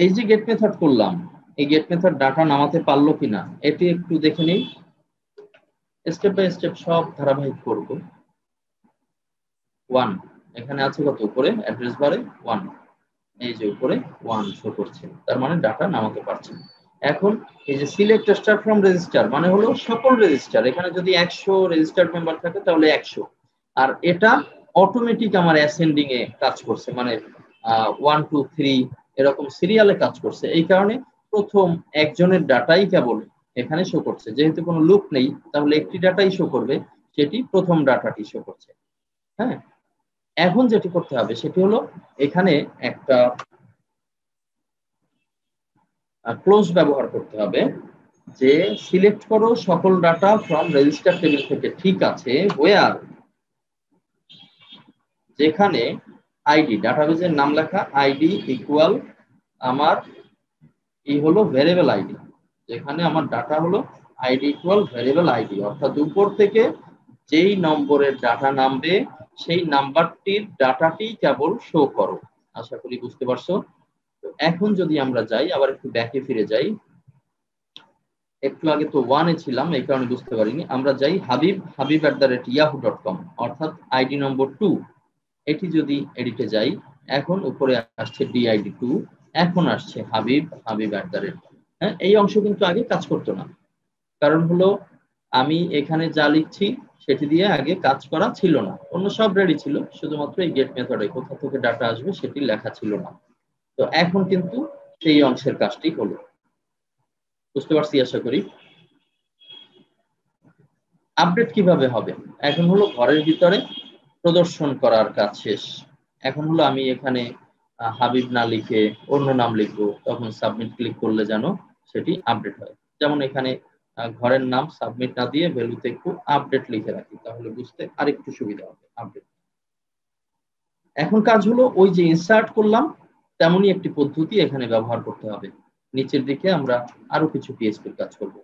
এই যে গেট মেথড করলাম, এই গেট মেথড ডাটা নামাতে পারলো কিনা এটি একটু দেখে নিই। স্টেপ বাই স্টেপ সব ধারাবাহিক করব। 1 এখানে আছে কত উপরে অ্যাড্রেস বারে 1, এই যে উপরে 1 শো করছে, তার মানে ডাটা নামাতে পারছে। এখন এই যে সিলেক্ট স্টার ফ্রম রেজিস্টার মানে হলো সকল রেজিস্টার, এখানে যদি 100 রেজিস্টার্ড মেম্বার থাকে তাহলে 100, আর এটা অটোমেটিক আমার অ্যাসেন্ডিং এ কাজ করছে, মানে 1 2 3 এরকম সিরিয়ালে কাজ করছে। এই কারণে প্রথম একজনের ডাটাই কেবল এখানে শো করছে, যেহেতু কোনো লুপ নেই তাহলে একটি ডাটাই শো করবে, সেটি প্রথম ডাটাটি শো করছে। হ্যাঁ, এখন যেটি করতে হবে সেটি হলো এখানে একটা ক্লোজ ব্যবহার করতে হবে, যে সিলেক্ট করো সকল ডাটা ফ্রম রেজিস্টার টেবিল থেকে, ঠিক আছে, ওয়্যার, যেখানে আইডি ডাটাবেজের নাম লেখা আইডি ইকুয়াল আমার এই হলো ভেরিয়েবল আইডি, যেখানে আমার ডাটা হলো আইডি ইকুয়াল ভেরিয়েবল আইডি, অর্থাৎ উপর থেকে যেই নম্বরের ডাটা নামবে সেই নাম্বারটির ডাটাটি কেবল শো করো। আশা করি বুঝতে পারছো। তো এখন যদি আমরা যাই, আবার একটু ব্যাকে ফিরে যাই, একটু আগে তো 1 ছিলাম এই কারণে বুঝতে পারিনি। আমরা যাই habib@yahoo.com, অর্থাৎ আইডি নম্বর 2, এটি যদি এডিটে যাই, এখন উপরে আসছে DID2, এখন আসছে হাবিব@, হ্যাঁ এই অংশ কিন্তু আগে কাজ করতো না। কারণ হলো আমি এখানে যা লিখছি সেটি দিয়ে আগে কাজ করা ছিল না, অন্য সব রেডি ছিল, শুধুমাত্র এই গেট মেথডে কোথা থেকে ডাটা আসবে সেটি লেখা ছিল না। তো এখন কিন্তু সেই অংশের কাজটি হলো। বুঝতে পারছি আশা করি। আপডেট কিভাবে হবে? এখন হলো ঘরের ভিতরে প্রদর্শন করার কাজ শেষ। এখন হলো আমি এখানে হাবিব না লিখে অন্য নাম লিখবো, তখন সাবমিট ক্লিক করলে যেন সেটি আপডেট হয়। যেমন এখানে ঘরের নাম সাবমিট না দিয়ে ভ্যালুতে একটু আপডেট লিখে রাখি, তাহলে বুঝতে আরেকটু সুবিধা হবে। আপডেট। এখন কাজ হলো ওই যে ইনসার্ট করলাম তেমনই একটি পদ্ধতি এখানে ব্যবহার করতে হবে। নিচের দিকে আমরা আরো কিছু পিএইচপির কাজ করব।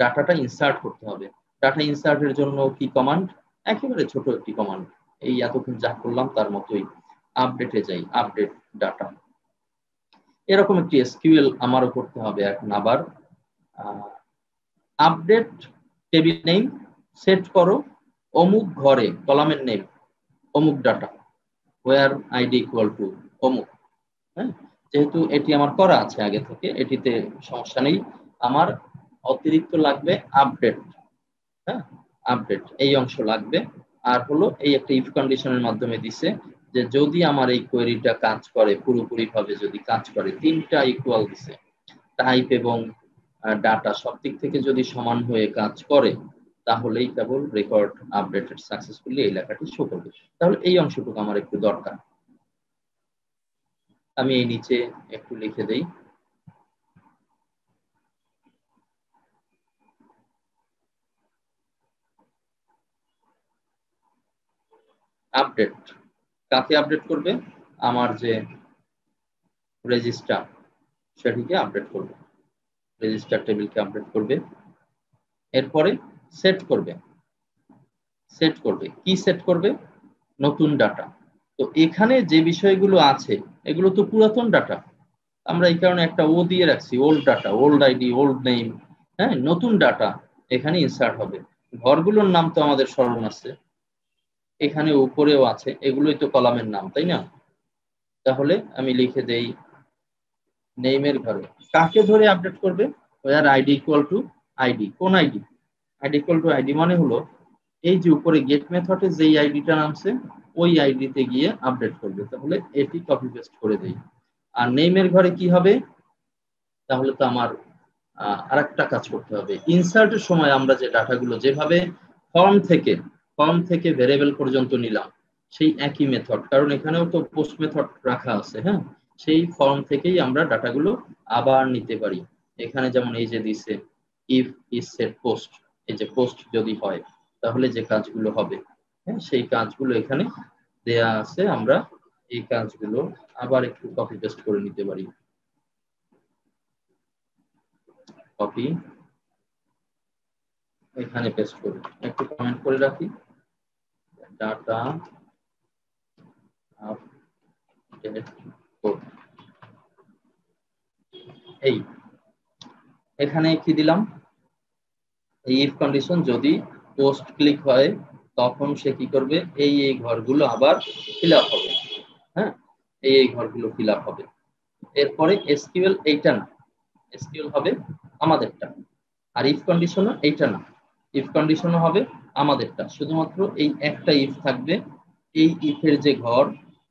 ডাটাটা ইনসার্ট করতে হবে। ডাটা ইনসার্টের জন্য কি কমান্ড? একেবারে ছোট একটি কমান্ড, এই এতক্ষণ যা করলাম তার মতোই। আপডেটে যাই, আপডেট ডাটা, এরকম একটি এসকিউএল আমারও করতে হবে এখন। আবার আপডেট টেবিল নেম সেট করো অমুক ঘরে, কলামের নেম অমুক data, where id equal to অমুক। হ্যাঁ, যেহেতু এটি আমার করা আছে আগে থেকে, এটিতে সমস্যা নেই। আমার অতিরিক্ত লাগবে আপডেট। হ্যাঁ, আপডেট এই অংশ লাগবে। আর হলো এই একটা ইফ কন্ডিশনের মাধ্যমে দিছে যে যদি আমার এই কোয়েরিটা কাজ করে, পুরোপুরি ভাবে যদি কাজ করে, তিনটা ইকুয়াল দিছে, টাইপ এবং ডাটা সব দিক থেকে যদি সমান হয়ে কাজ করে, তাহলেই কেবল রেকর্ড আপডেটেড সাকসেসফুলি এই লেখাটি শো করবে। তাহলে এই অংশটুকু আমার একটু দরকার। আমি এই নিচে একটু লিখে দেই, আপডেট কাকে আপডেট করবে? আমার যে রেজিস্টার সেটিকে আপডেট করবে, রেজিস্টার টেবিলকে আপডেট করবে। এরপরে সেট করবে, সেট করবে কি সেট করবে? নতুন ডাটা। তো এখানে যে বিষয়গুলো আছে এগুলো তো পুরাতন ডাটা, আমরা এই কারণে একটা ও দিয়ে রাখছি, old data, old ID, old name. হ্যাঁ, নতুন ডাটা এখানে ইনসার্ট হবে। ঘরগুলোর নাম তো আমাদের স্মরণ আছে, এখানে উপরেও আছে, এগুলোই তো কলামের নাম, তাই না? তাহলে আমি লিখে দেই নেইমের ঘরে কাকে ধরে আপডেট করবে? where id equal to id, কোন ID? id equal to id মানে হলো এই যে উপরে গেট মেথডে যেই আইডিটা নামছে ওই আইডিতে গিয়ে আপডেট করবে। তাহলে এটি কপি পেস্ট করে দেই। আর নেইমের ঘরে কি হবে? তাহলে তো আমার আরেকটা কাজ করতে হবে। ইনসার্টের সময় আমরা যে ডাটাগুলো যেভাবে ফর্ম থেকে ভেরিয়েবল পর্যন্ত নিলাম, সেই একই মেথড, কারণ এখানেও তো পোস্ট মেথড রাখা আছে। হ্যাঁ, সেই ফর্ম থেকেই আমরা ডাটাগুলো আবার নিতে পারি। এখানে যেমন এই যে দিছে ইফ ইজ সেট পোস্ট, এই যে পোস্ট যদি হয় তাহলে যে কাজগুলো হবে, হ্যাঁ সেই কাজগুলো এখানে দেয়া আছে। আমরা এই কাজগুলো আবার একটু কপি পেস্ট করে নিতে পারি। কপি, এখানে পেস্ট করি, একটু কমেন্ট করে রাখি, ডাটা আপডেট কোড। এই এখানে কি দিলাম? এই ইফ কন্ডিশন যদি পোস্ট ক্লিক হয় তখন সে কি করবে? এই ঘরগুলো আবার ফিল আপ হবে। হ্যাঁ, এই ঘরগুলো ফিল আপ হবে। এরপরে এসকিউএল এইটা না, এসকিউএল হবে আমাদেরটা। আর ইফ কন্ডিশনও এইটা না, ইফ কন্ডিশনও হবে আমাদেরটা। শুধুমাত্র এই একটা ইফ থাকবে, এই ইফের যে ঘর,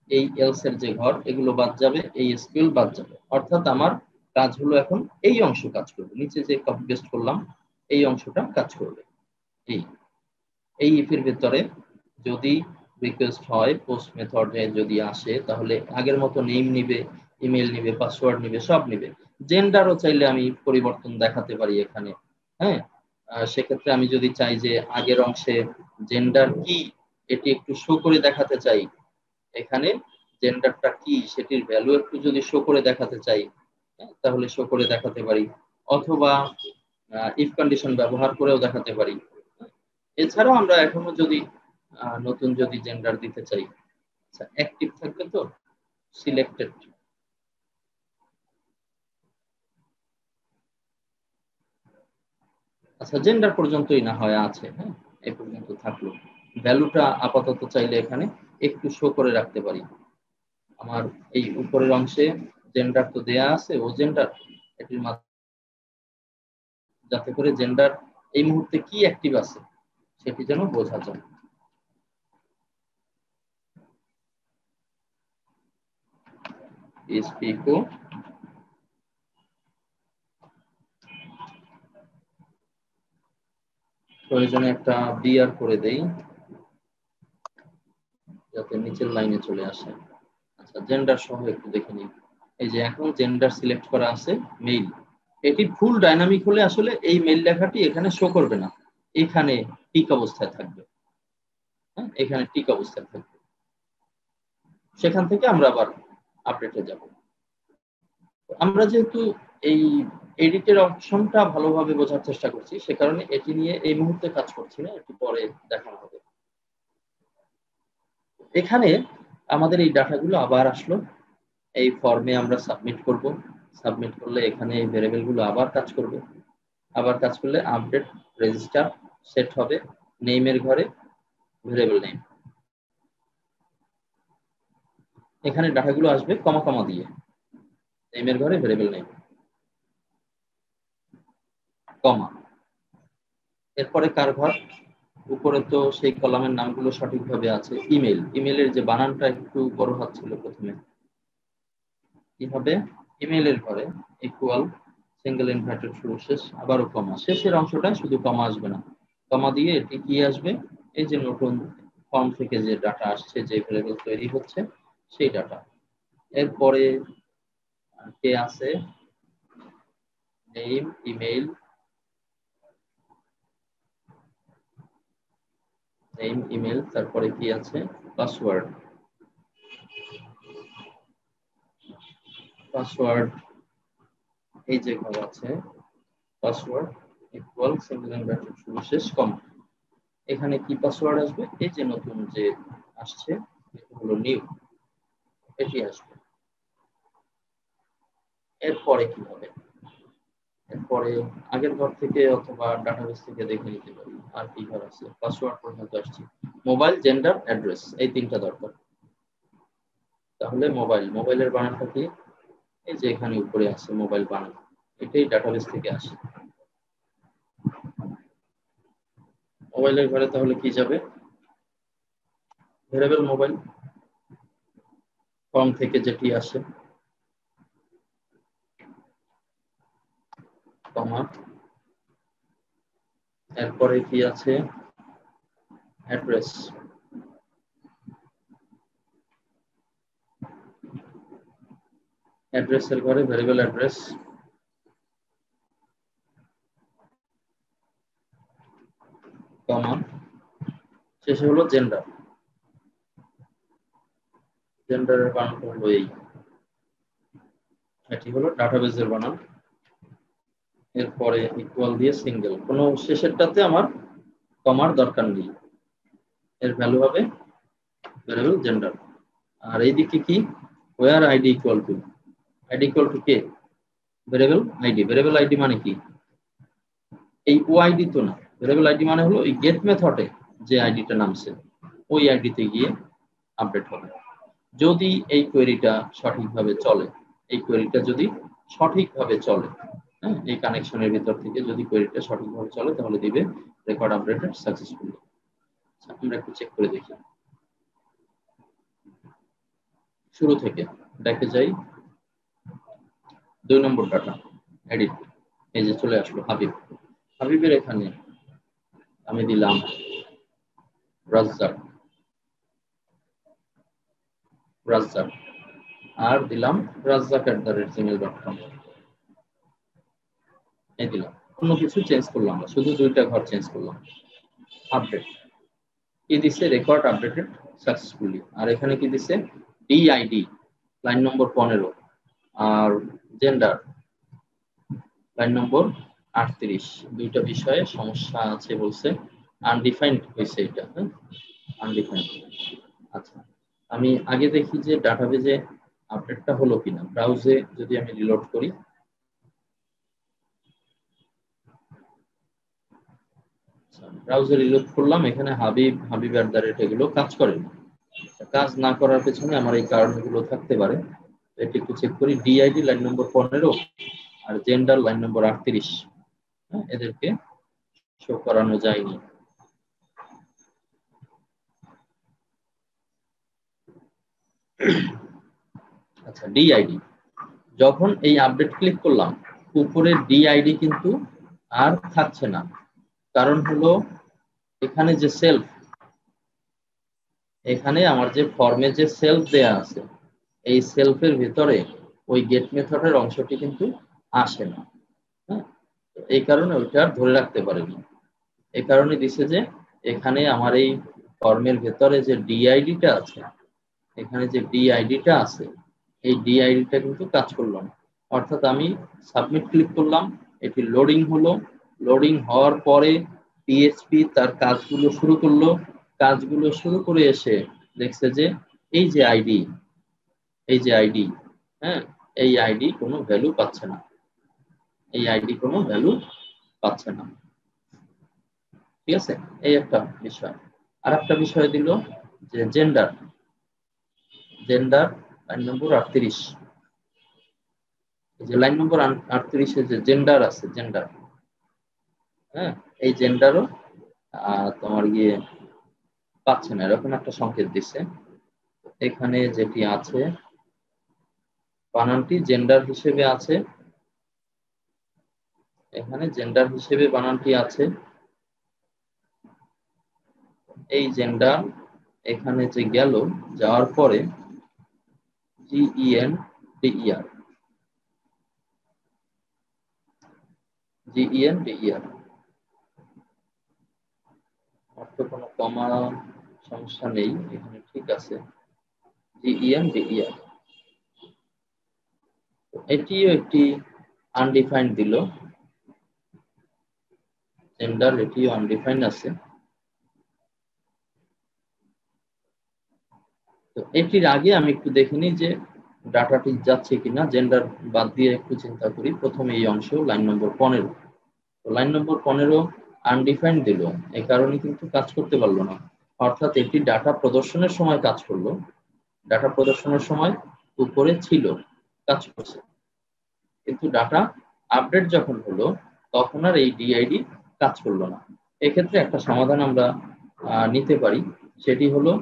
এই এলস এর যে ঘর, এগুলো বাদ যাবে, এই এসকিউএল বাদ যাবে। অর্থাৎ আমার কাজ হলো এখন এই অংশ কাজ করবে, নিচে যে কপি পেস্ট করলাম এই অংশটা কাজ করবে। এই ইফের ভিতরে যদি রিকোয়েস্ট হয়, পোস্ট মেথডে যদি আসে, তাহলে আগের মতো নেম নিবে, ইমেল নিবে, পাসওয়ার্ড নিবে, সব নিবে। জেন্ডারও চাইলে আমি পরিবর্তন দেখাতে পারি এখানে। হ্যাঁ, সেক্ষেত্রে আমি যদি চাই যে আগের অংশে জেন্ডার কি এটি একটু শো করে দেখাতে চাই, এখানে জেন্ডারটা কি সেটির ভ্যালু একটু যদি শো করে দেখাতে চাই, তাহলে শো করে দেখাতে পারি, অথবা ইফ কন্ডিশন ব্যবহার করেও দেখাতে পারি। এছাড়াও আমরা এখনো যদি নতুন যদি জেন্ডার দিতে চাই, আচ্ছা অ্যাক্টিভ থাকবে তো সিলেক্টেড, আচ্ছা জেন্ডার পর্যন্তই না হয় আছে, হ্যাঁ এই পর্যন্ত থাকলো। ভ্যালুটা আপাতত চাইলে এখানে একটু শো করে রাখতে পারি। আমার এই উপরের অংশে জেন্ডার তো দেয়া আছে, ও জেন্ডার এটির মাধ্যমে যাতে করে জেন্ডার এই মুহূর্তে কি অ্যাক্টিভ আছে সেটি যেন বোঝা যায়। স্পিকো প্রয়োজনে একটা বিআর করে দেই যাতে নিচের লাইনে চলে আসে। আচ্ছা জেন্ডার সহ একটু দেখে নিই। এই যে এখন জেন্ডার সিলেক্ট করা আছে মেইল, এটি ফুল ডাইনামিক হলে আসলে এই মেইল লেখাটি এখানে শো করবে না, এখানে টিক অবস্থায় থাকবে। হ্যাঁ এখানে টিক অবস্থায় থাকবে, সেখান থেকে আমরা আবার আপডেটে যাব। আমরা যেহেতু এই এডিটের অপশনটা ভালোভাবে বোঝার চেষ্টা করছি, সে কারণে এটি নিয়ে এই মুহূর্তে কাজ করছি না, একটু পরে দেখানো হবে। এখানে আমাদের এই ডাটাগুলো আবার আসলো, এই ফর্মে আমরা সাবমিট করব। সাবমিট করলে এখানে এই ভেরিয়েবল গুলো আবার কাজ করবে, আবার কাজ করলে আপডেট রেজিস্টার সেট হবে নেমের ঘরে ভেরিয়েবল নেম। এখানে ডাটাগুলো আসবে কমা কমা দিয়ে, নেমের ঘরে ভেরিয়েবল নেম কমা, এরপরে কার ঘর, উপরে তো সেই কলামের নামগুলো সঠিকভাবে আছে। ইমেল, ইমেলের যে বানানটা একটু বড় হাত ছিল প্রথমে, কি হবে ইমেলের ঘরে ইকুয়াল সিঙ্গেল ইনভার্টেড শুরু শেষ আবারও কমা, শেষের অংশটা শুধু কমা আসবে না, কমা দিয়ে এটি কি আসবে, এই যে নতুন ফর্ম থেকে যে ডাটা আসছে, যে ভেরিয়েবল তৈরি হচ্ছে সেই ডাটা। এরপরে কে আছে নেম ইমেল, নেম ইমেল, তারপরে কি আছে পাসওয়ার্ড, পাসওয়ার্ড এই যে ঘর আছে পাসওয়ার্ড ইকুয়াল সিঙ্গেল ইনভার্টেড শুরু শেষ কমা। এখানে কি পাসওয়ার্ড আসবে, এই যে নতুন যে আসছে এটা হলো নিউ, এটি আসবে। এরপরে কি হবে, এরপরে আগের ঘর থেকে অথবা ডাটাবেস থেকে দেখে নিতে পারি আর কি ঘর আছে। পাসওয়ার্ড পর্যন্ত আসছে, মোবাইল জেন্ডার অ্যাড্রেস এই তিনটা দরকার। তাহলে মোবাইলের বানানটা কি, এই যে এখানে উপরে আছে মোবাইল বানান, এটাই ডাটাবেস থেকে আসে। মোবাইলের ঘরে তাহলে কি যাবে, ভেরিয়েবল মোবাইল ফর্ম থেকে যেটি আসে কমা, এরপরে কি আছে অ্যাড্রেস, অ্যাড্রেসের ঘরে ভেরিয়েবল অ্যাড্রেস কমা, শেষে হলো জেন্ডার, জেন্ডারের বানানটা হলো এই, এটি হলো ডাটাবেসের বানান। এরপরে ইকুয়াল দিয়ে সিঙ্গেল, কোনো শেষেরটাতে আমার কমার দরকার নেই, এর ভ্যালু হবে ভেরিয়েবল জেন্ডার। আর এইদিকে কি where ID equal to, ID equal to কে ভেরিয়েবল আইডি, ভেরিয়েবল আইডি মানে কি এই ও আইডি তো না, ভেরিয়েবল আইডি মানে হলো এই গেট মেথডে যে আইডিটা নামছে ওই আইডিতে গিয়ে আপডেট হবে। যদি এই কোয়েরিটা সঠিকভাবে চলে, এই কোয়েরিটা যদি সঠিকভাবে চলে, হ্যাঁ এই কানেকশনের ভিতর থেকে যদি কোয়েরিটা সঠিকভাবে চলে তাহলে দিবে রেকর্ড আপডেটেড সাকসেসফুলি। আমরা একটু চেক করে দেখি, শুরু থেকে দেখে যাই। 2 নম্বর ডাটা এডিট, এই যে চলে আসলো হাবিব, হাবিবের এখানে আমি দিলাম রাজ্জাক, রাজ্জাক আর দিলাম razzaq@gmail.com, এই দিলাম, কোনো কিছু চেঞ্জ করলাম না, শুধু 2টা ঘর চেঞ্জ করলাম। আপডেট কি দিছে, রেকর্ড আপডেটেড সাকসেসফুলি, আর এখানে কি দিছে ডিআইডি লাইন নম্বর 15, আর জেন্ডার লাইন নম্বর 38, দুইটা বিষয়ে সমস্যা আছে বলছে, আনডিফাইন্ড হয়েছে এটা, হ্যাঁ আনডিফাইন্ড। আচ্ছা, আমি আগে দেখি যে ডাটাবেজে আপডেটটা হলো কিনা। ব্রাউজে যদি আমি রিলোড করি, ব্রাউজার রিলোড করলাম, এখানে হাবিব এগুলো কাজ করে না। কাজ না করার পেছনে আমার এই কারণগুলো থাকতে পারে। এটা একটু চেক করি। ডিআইডি লাইন নম্বর 15 আর জেন্ডার লাইন নম্বর 38, এদেরকে শো করানো যায়নি। আচ্ছা, ডিআইডি যখন এই আপডেট ক্লিক করলাম, উপরে ডিআইডি কিন্তু আর থাকছে না। কারণ হলো এখানে যে সেলফ, এখানে আমার যে ফর্মে যে সেলফ দেয়া আছে, এই সেলফের ভিতরে ওই গেট মেথডের অংশটি কিন্তু আসে না। হ্যাঁ, এই কারণে ওইটা ধরে রাখতে পারেনি। এই কারণে দিছে যে এখানে আমার এই ফর্মের ভেতরে যে ডিআইডিটা আছে, এখানে যে ডিআইডিটা আছে, এই ডিআইডিটা কিন্তু কাজ করলো না। অর্থাৎ আমি সাবমিট ক্লিক করলাম, এটি লোডিং হলো, লোডিং হওয়ার পরে পিএইচপি তার কাজগুলো শুরু করলো, কাজগুলো শুরু করে এসে দেখছে যে এই যে আইডি, এই যে আইডি, হ্যাঁ এই আইডি কোনো ভ্যালু পাচ্ছে না, এই আইডি কোনো ভ্যালু পাচ্ছে না। ঠিক আছে, এই একটা বিষয়। আর একটা বিষয় দিল যে জেন্ডার, জেন্ডার লাইন নম্বর 38, যে লাইন নম্বর 38 যে জেন্ডার আছে, জেন্ডার, হ্যাঁ এই জেন্ডারও তোমার গিয়ে পাচ্ছে না, এরকম একটা সংকেত দিচ্ছে। এখানে যেটি আছে বানানটি জেন্ডার হিসেবে আছে, এখানে জেন্ডার হিসেবে বানানটি আছে, এই জেন্ডার এখানে যে গেল, যাওয়ার পরে GENDER, GENDER অর্থ কোনো কমা সমস্যা নেই, এখানে ঠিক আছে। GENDER এটিও একটি আনডিফাইন্ড দিল, জেন্ডার এটিও আনডিফাইন্ড আছে। তো এটির আগে আমি একটু দেখে নিই যে ডাটাটি যাচ্ছে কিনা। জেন্ডার বাদ দিয়ে একটু চিন্তা করি। প্রথমে এই অংশ লাইন নম্বর 15, তো লাইন নম্বর 15 আনডিফাইন্ড দিল, এই কারণে কিন্তু কাজ করতে পারলো না। অর্থাৎ এটি ডাটা প্রদর্শনের সময় কাজ করলো, ডাটা প্রদর্শনের সময় উপরে ছিল, কাজ করছে, কিন্তু ডাটা আপডেট যখন হলো তখন আর এই ডিআইডি কাজ করলো না। এক্ষেত্রে একটা সমাধান আমরা নিতে পারি, সেটি হলো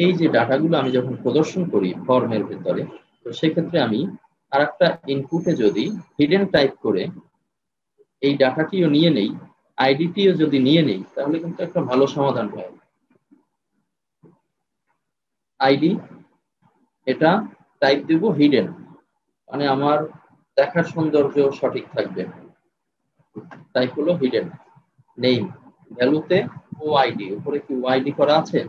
এই যে ডাটাগুলো আমি যখন প্রদর্শন করি ফর্মের ভিতরে, তো সেক্ষেত্রে আমি আর একটা ইনপুটে যদি হিডেন টাইপ করে এই ডাটাটিও নিয়ে নেই, আইডিটিও যদি নিয়ে নেই, তাহলে কিন্তু একটা ভালো সমাধান হয়। আইডি এটা টাইপ দেব হিডেন, মানে আমার দেখার সৌন্দর্য সঠিক থাকবে, টাইপ হলো হিডেন। নেম ভ্যালুতে ওআইডি, উপরে কি ওআইডি করা আছে?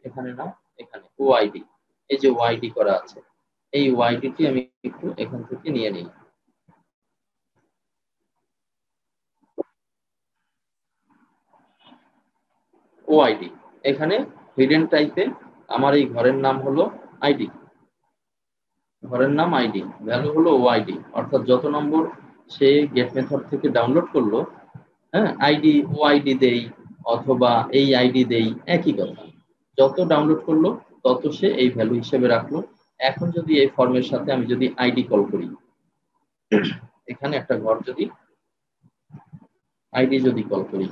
এখানে না, এখানে ওআইডি, এই যে ওআইডি করা আছে, এই ওআইডিটি আমি একটু এখান থেকে নিয়ে নিই। ওআইডি এখানে হিডেন টাইপে আমার এই ঘরের নাম হলো আইডি, ঘরের নাম আইডি, ভ্যালু হলো ওআইডি, অর্থাৎ যত নম্বর সে গেট মেথড থেকে ডাউনলোড করলো, হ্যাঁ আইডি ওআইডি দেই অথবা এই আইডি দেই, একই কথা, যত ডাউনলোড করলো তত সে এই ভ্যালু হিসেবে রাখলো। এখন যদি এই ফর্মের সাথে আমি যদি আইডি কল করি, এখানে একটা ঘর যদি আইডি যদি কল করি,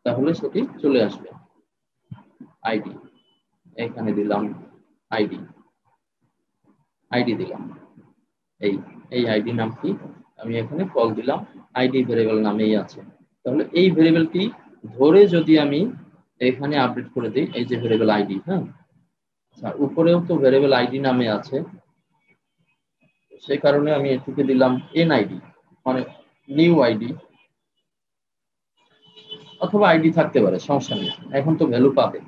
তাহলে সেটি চলে আসবে আইডি, এখানে দিলাম আইডি, আইডি দিলাম, এই এই আইডি নামটি আমি এখানে কল দিলাম, আইডি ভেরিয়েবল নামেই আছে। তাহলে এই ভেরিয়েবলটি ধরে যদি আমি এখানে আপডেট করে দিই, এই যে ভেরিয়েবল আইডি, হ্যাঁ আচ্ছা উপরেও তো ভেরিয়েবল আইডি নামে আছে, সেই কারণে আমি এটিকে দিলাম এনআইডি, মানে নিউ আইডি, অথবা আইডি থাকতে পারে, সমস্যা নেই, এখন তো ভ্যালু পাবে।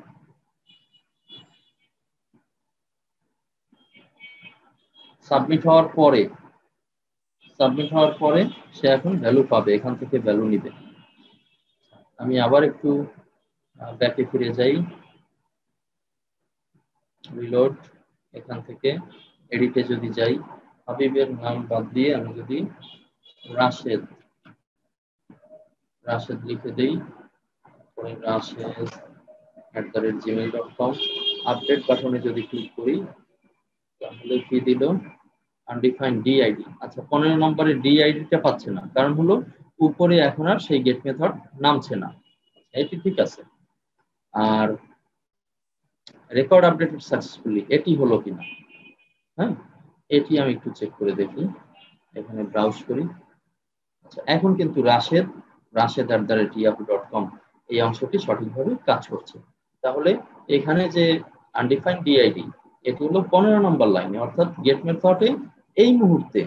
সাবমিট হওয়ার পরে সে এখন ভ্যালু পাবে, এখান থেকে ভ্যালু নিবে। আমি আবার একটু ব্যাকে ফিরে যাই, রিলোড, এখান থেকে এডিটে যদি যাই, হাবিবের নাম বাদ দিয়ে আমি যদি রাশেদ লিখে দেই, পরে rashed@gmail.com, আপডেট বাটনে যদি ক্লিক করি তাহলে কি দিল, আনডিফাইন্ড ডিআইডি। আচ্ছা, 15 নম্বরে ডিআইডিটা পাচ্ছে না, কারণ হলো উপরে এখন আর সেই গেট মেথড নামছে না, এটি ঠিক আছে। আর রেকর্ড আপডেটেড সাকসেসফুলি, এটি হলো কিনা, হ্যাঁ এটি আমি একটু চেক করে দেখি, এখানে ব্রাউজ করি। আচ্ছা, এখন কিন্তু rashed@yahoo.com এই অংশটি সঠিকভাবে কাজ করছে। তাহলে এখানে যে আনডিফাইন্ড ডিআইডি, এটি হলো 15 নম্বর লাইনে, অর্থাৎ গেট মেথডে এই মুহূর্তে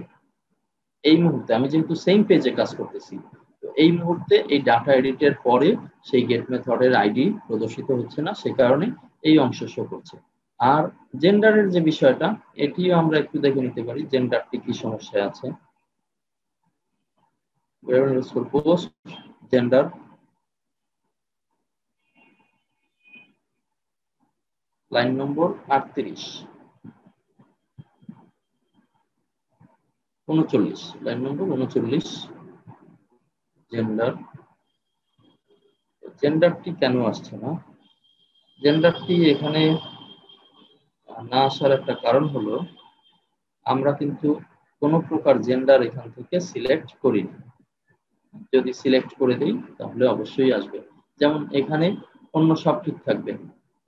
আমি যেহেতু সেম পেজে কাজ করতেছি, তো এই মুহূর্তে এই ডাটা এডিটের পরে সেই গেট মেথডের আইডি প্রদর্শিত হচ্ছে না, সে কারণে এই অংশ শো করছে। আর জেন্ডারের যে বিষয়টা, এটিও আমরা একটু দেখে নিতে পারি, জেন্ডারটি কি সমস্যায় আছে। Post gender, line number 38, 39, line number 39, জেন্ডারটি কেন আসছে না? জেন্ডারটি এখানে না আসার একটা কারণ হলো, আমরা কিন্তু কোনো প্রকার জেন্ডার এখান থেকে সিলেক্ট করিনি। যদি সিলেক্ট করে দিই তাহলে অবশ্যই আসবে। যেমন এখানে অন্য সব ঠিক থাকবে,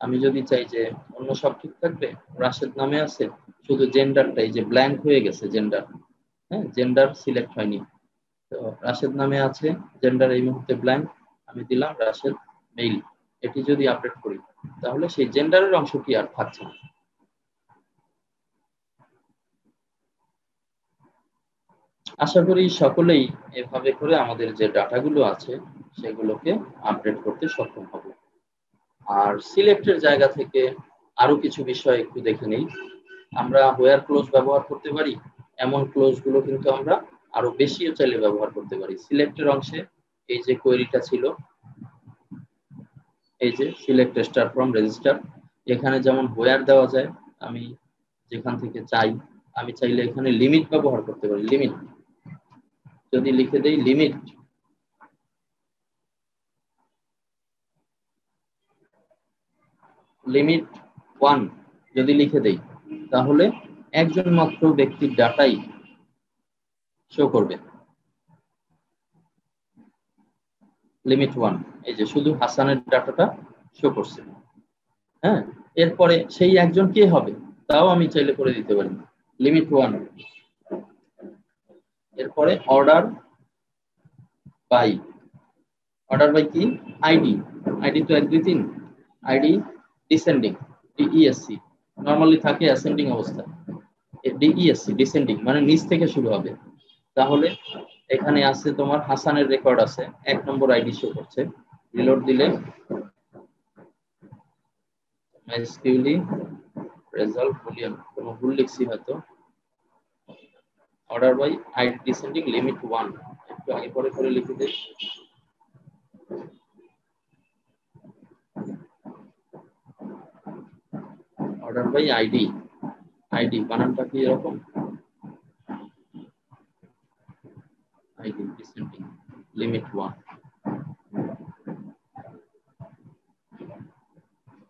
আমি যদি চাই যে অন্য সব ঠিক থাকবে, রাশেদ নামে আছে, শুধু জেন্ডারটাই যে ব্ল্যাঙ্ক হয়ে গেছে, জেন্ডার, হ্যাঁ জেন্ডার সিলেক্ট হয়নি, তো রাশেদ নামে আছে, জেন্ডার এই মুহূর্তে ব্ল্যাঙ্ক, আমি দিলাম রাশেদ মেইল, এটি যদি আপডেট করি তাহলে সেই জেন্ডারের অংশটি আর থাকছে না। আশা করি সকলেই এভাবে করে আমাদের যে ডাটাগুলো আছে সেগুলোকে আপডেট করতে সক্ষম হবে। আর সিলেক্টের জায়গা থেকে আরো কিছু বিষয় একটু দেখে নেই। আমরা হোয়ার ক্লোজ ব্যবহার করতে পারি, এমন ক্লোজ গুলো কিন্তু আমরা আরো বেশিও চাইলে ব্যবহার করতে পারি। সিলেক্টের অংশে এই যে কোয়েরিটা ছিল, এই যে সিলেক্ট স্টার ফ্রম রেজিস্টার, এখানে যেমন হোয়ার দেওয়া যায়, আমি যেখান থেকে চাই, আমি চাইলে এখানে লিমিট ব্যবহার করতে পারি। লিমিট যদি লিখে দেই, লিমিট 1 যদি লিখে দেই, তাহলে একজন মাত্র ব্যক্তির ডাটাই শো করবে। লিমিট 1, এই যে শুধু হাসানের ডাটাটা শো করছে, হ্যাঁ এরপরে সেই একজন কে হবে তাও আমি চাইলে করে দিতে পারি, লিমিট 1। এরপরে অর্ডার বাই কি, আইডি তো 1 2 3, আইডি ডিসেন্ডিং, ডিইএসসি, নরমালি থাকে অ্যাসেন্ডিং অবস্থা, ডিইএসসি ডিসেন্ডিং মানে নিচ থেকে শুরু হবে। তাহলে এখানে আছে তোমার হাসানের রেকর্ড আছে, 1 নম্বর আইডি শো করছে, রিলোড দিলে এসকিউএলি রেজাল্ট বুলিয়ান, কোনো ভুল লিখছি হয়তো, order by ID descending limit 1, একটু আগে পরে করে লিখে দেই, অর্ডার বাই আইডি বানানটা কি এরকম, আইডি ডিসেন্ডিং লিমিট 1।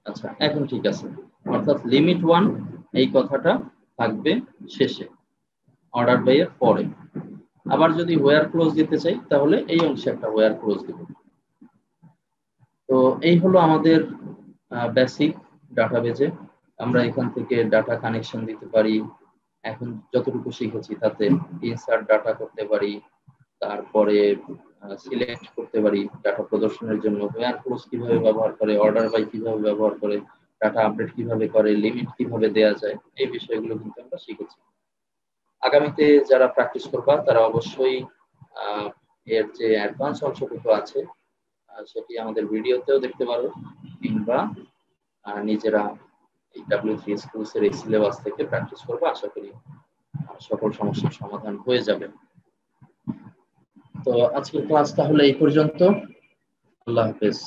আচ্ছা এখন ঠিক আছে, অর্থাৎ লিমিট 1 এই কথাটা থাকবে শেষে, অর্ডার বাই এর পরে। আবার যদি হোয়ার ক্লোজ দিতে চাই তাহলে এই অংশে একটা হোয়ার ক্লোজ দেব। তো এই হলো আমাদের বেসিক ডাটাবেজে, আমরা এখান থেকে ডাটা কানেকশন দিতে পারি, এখন যতটুকু শিখেছি তাতে ইনসার্ট ডাটা করতে পারি, তারপরে সিলেক্ট করতে পারি ডাটা প্রদর্শনের জন্য, হোয়ার ক্লোজ কিভাবে ব্যবহার করে, অর্ডার বাই কিভাবে ব্যবহার করে, ডাটা আপডেট কিভাবে করে, লিমিট কিভাবে দেয়া যায়, এই বিষয়গুলো কিন্তু আমরা শিখেছি। আগামীতে যারা প্র্যাকটিস করবা তারা অবশ্যই এর যে অ্যাডভান্স অংশটুকু আছে সেটি আমাদের ভিডিওতেও দেখতে পারো, কিংবা নিজেরা এই W3 স্কুলস এর এই সিলেবাস থেকে প্র্যাকটিস করবো। আশা করি সকল সমস্যার সমাধান হয়ে যাবে। তো আজকের ক্লাস তাহলে এই পর্যন্ত। আল্লাহ হাফেজ।